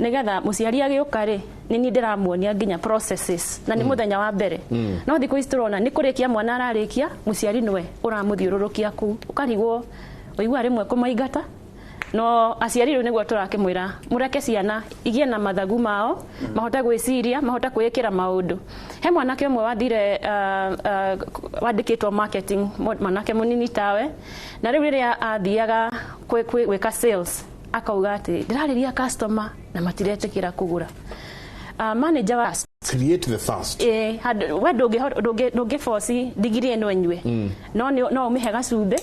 nĩgetha mũciari agĩũka rĩ nĩ niĩ ndĩramuonia nginya processes na nĩ mũthenya wa mbere no thikũ ici tũrona nĩ kũrĩkia mwana ararĩkia mũciari nĩwe ũramũthiũrũrũkia kuu ũkarigwo ũigua rĩmwe kũmaingata no aciari rĩu nĩguo tũrakĩmwĩra mũreke ciana igĩe na mathagu mao mahote gwĩciria mahote kwĩkĩra maũndũ he mwanake ũmwe wathire wandĩkĩtwo marketing mwanake mũnini tawe na rĩu rĩrĩa athiaga gwĩka sales akauga atĩ ndĩrarĩria customer na matiretĩkĩra kũgũra manager wa create the thirst we ndũngĩ force degree ĩno enyue no ũmĩhe gacumbĩ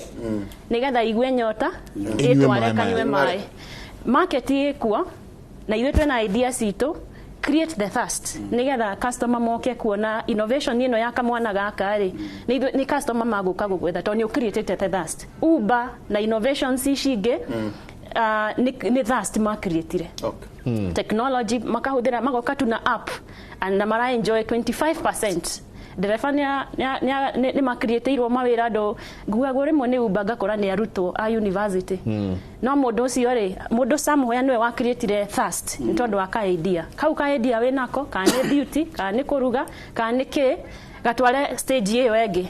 nĩgetha igue nyota ĩtware kanyue maĩ market ĩkuo na ithuĩ twĩna idea citũ create the thirst nĩgetha customer moke kuona innovation ĩno ya kamwana gaka rĩ nĩ customer magũka gũgwetha tondũ nĩ ũcreatĩte the thirst Uber na innovations ici ingĩ nĩ thirst makreatire technology makahũthĩra magoka tu na app na mara enjoy 25% ndereba nĩ makreatĩirwo mawĩra andũ nguagwo rĩmwe nĩ Uber ngakora nĩ arutwo a university no mũndũ ũcio rĩ mũndũ Samuel nĩwe wa creatire thirst nĩ tondũ wa idea kau ka idea wĩnako kana nĩ beauty kana nĩ kũruga kana nĩ kĩ gatware stage ĩyo ĩngĩ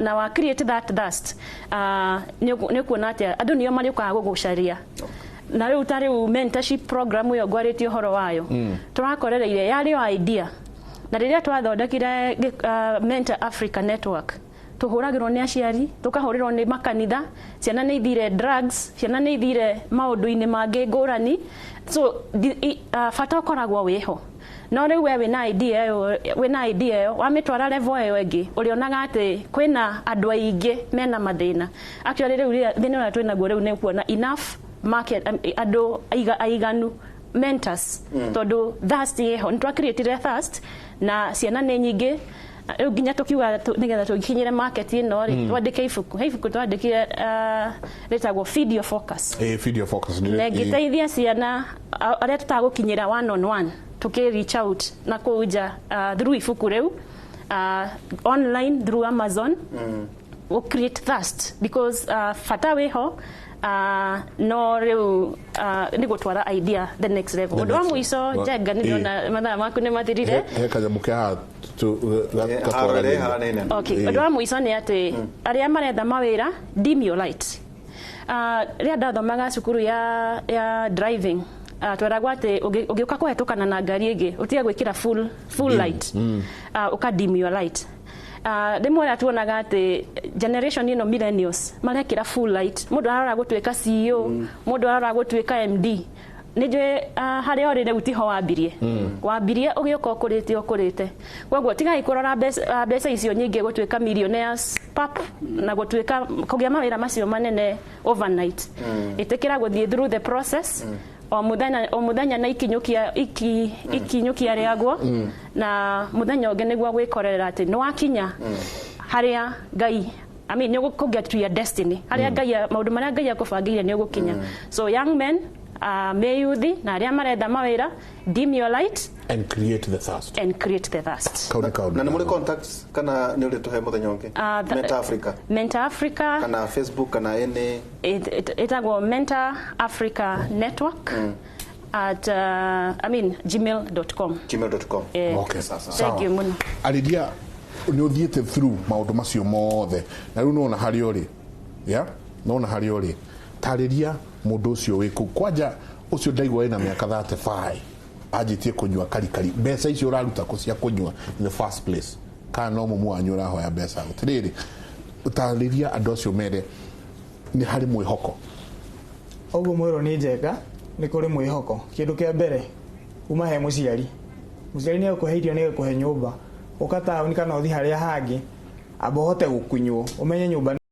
na wa create that thirst nĩ kuona atĩ andũ nĩo marĩũkaga gũgũcaria na rĩu ta rĩu mentorship program ĩyo ngwarĩtie ũhoro wayo tũrakorereire yarĩ o idea na riria twathondekire Mentor Africa Network tuhuragirwo ni aciari tukahurirwo ni makanitha ciana ni ithire drugs ciana ni ithire maundu-ini mangi ngurani so fata ukoragwo wiho no riu we wina idea yo wamitwara level yo engi urionaga ati kwina andu aingi mena mathina actually riu thina uria twina guo riu ni kuona enough market andu aiganu mentors tondu thirst yeho nitwa create thirst na ciana ni nyingi nginya tukiuga nigetha tugikinyire market ino ri twandike ibuku twandikire retagwo video focus video focus ni giteithia ciana aria tutagukinyira one on one tuki reach out na kuja through ibuku riu online through Amazon we create thirst because fata weho no riu ni gutwara idea the next level ndo mwiso jega ni ndona mathaa maku ni mathirire kanyamuke ha okay ndo mwiso ni ati aria maretha mawira dim your light ria ndathomaga cukuru ya driving tweragwa ati ugiuka kuhetukana na ngari ingi utige gwikira full light uka dim your light demora tuonaga ati generation ino millennials marekira full light mundu arora gutweka CEO mundu arora gutweka MD nijwe hari orire gutiho wambirie ugioka ukurite kwoguo tigai kurora mbeca icio nyingi gutweka millionaires pap na gutweka kugia mawira macio manene overnight itikira guthie through the process o muthenya na ikinyukia riagwo na muthenya ungi niguo gwikorera ati no akinya haria Ngai ni ugukugia to your destiny haria Ngai maundu maria Ngai akubangire ni ugukinya so young men may youth na aria maretha mawira dim your light and create the thirst na ni muri contacts kana ni uri tuhe muthenya ungi Mentor Africa kana Facebook kana ene itagwo Mentor Africa Network at gmail.com okay thank you muno alidia ni uthiete through maundu macio mothe na riu nona hari uri nona hari uri tariria mundu ucio wiku kwanja ucio ndaigwa ina miaka 35 ajitie kunywa karikari mbeca icio uraruta kucia kunywa in the first place kana no mumu anyura hoya mbeca utiriri utariria andu acio mere ni hari mwihoko ogo mwero ni njega ni kuri mwihoko kindu kia mbere uma he muciari ni akuheirio ni akuhe nyumba ukata ni kana uthi haria hangi abo hote gukunywo umenye nyumba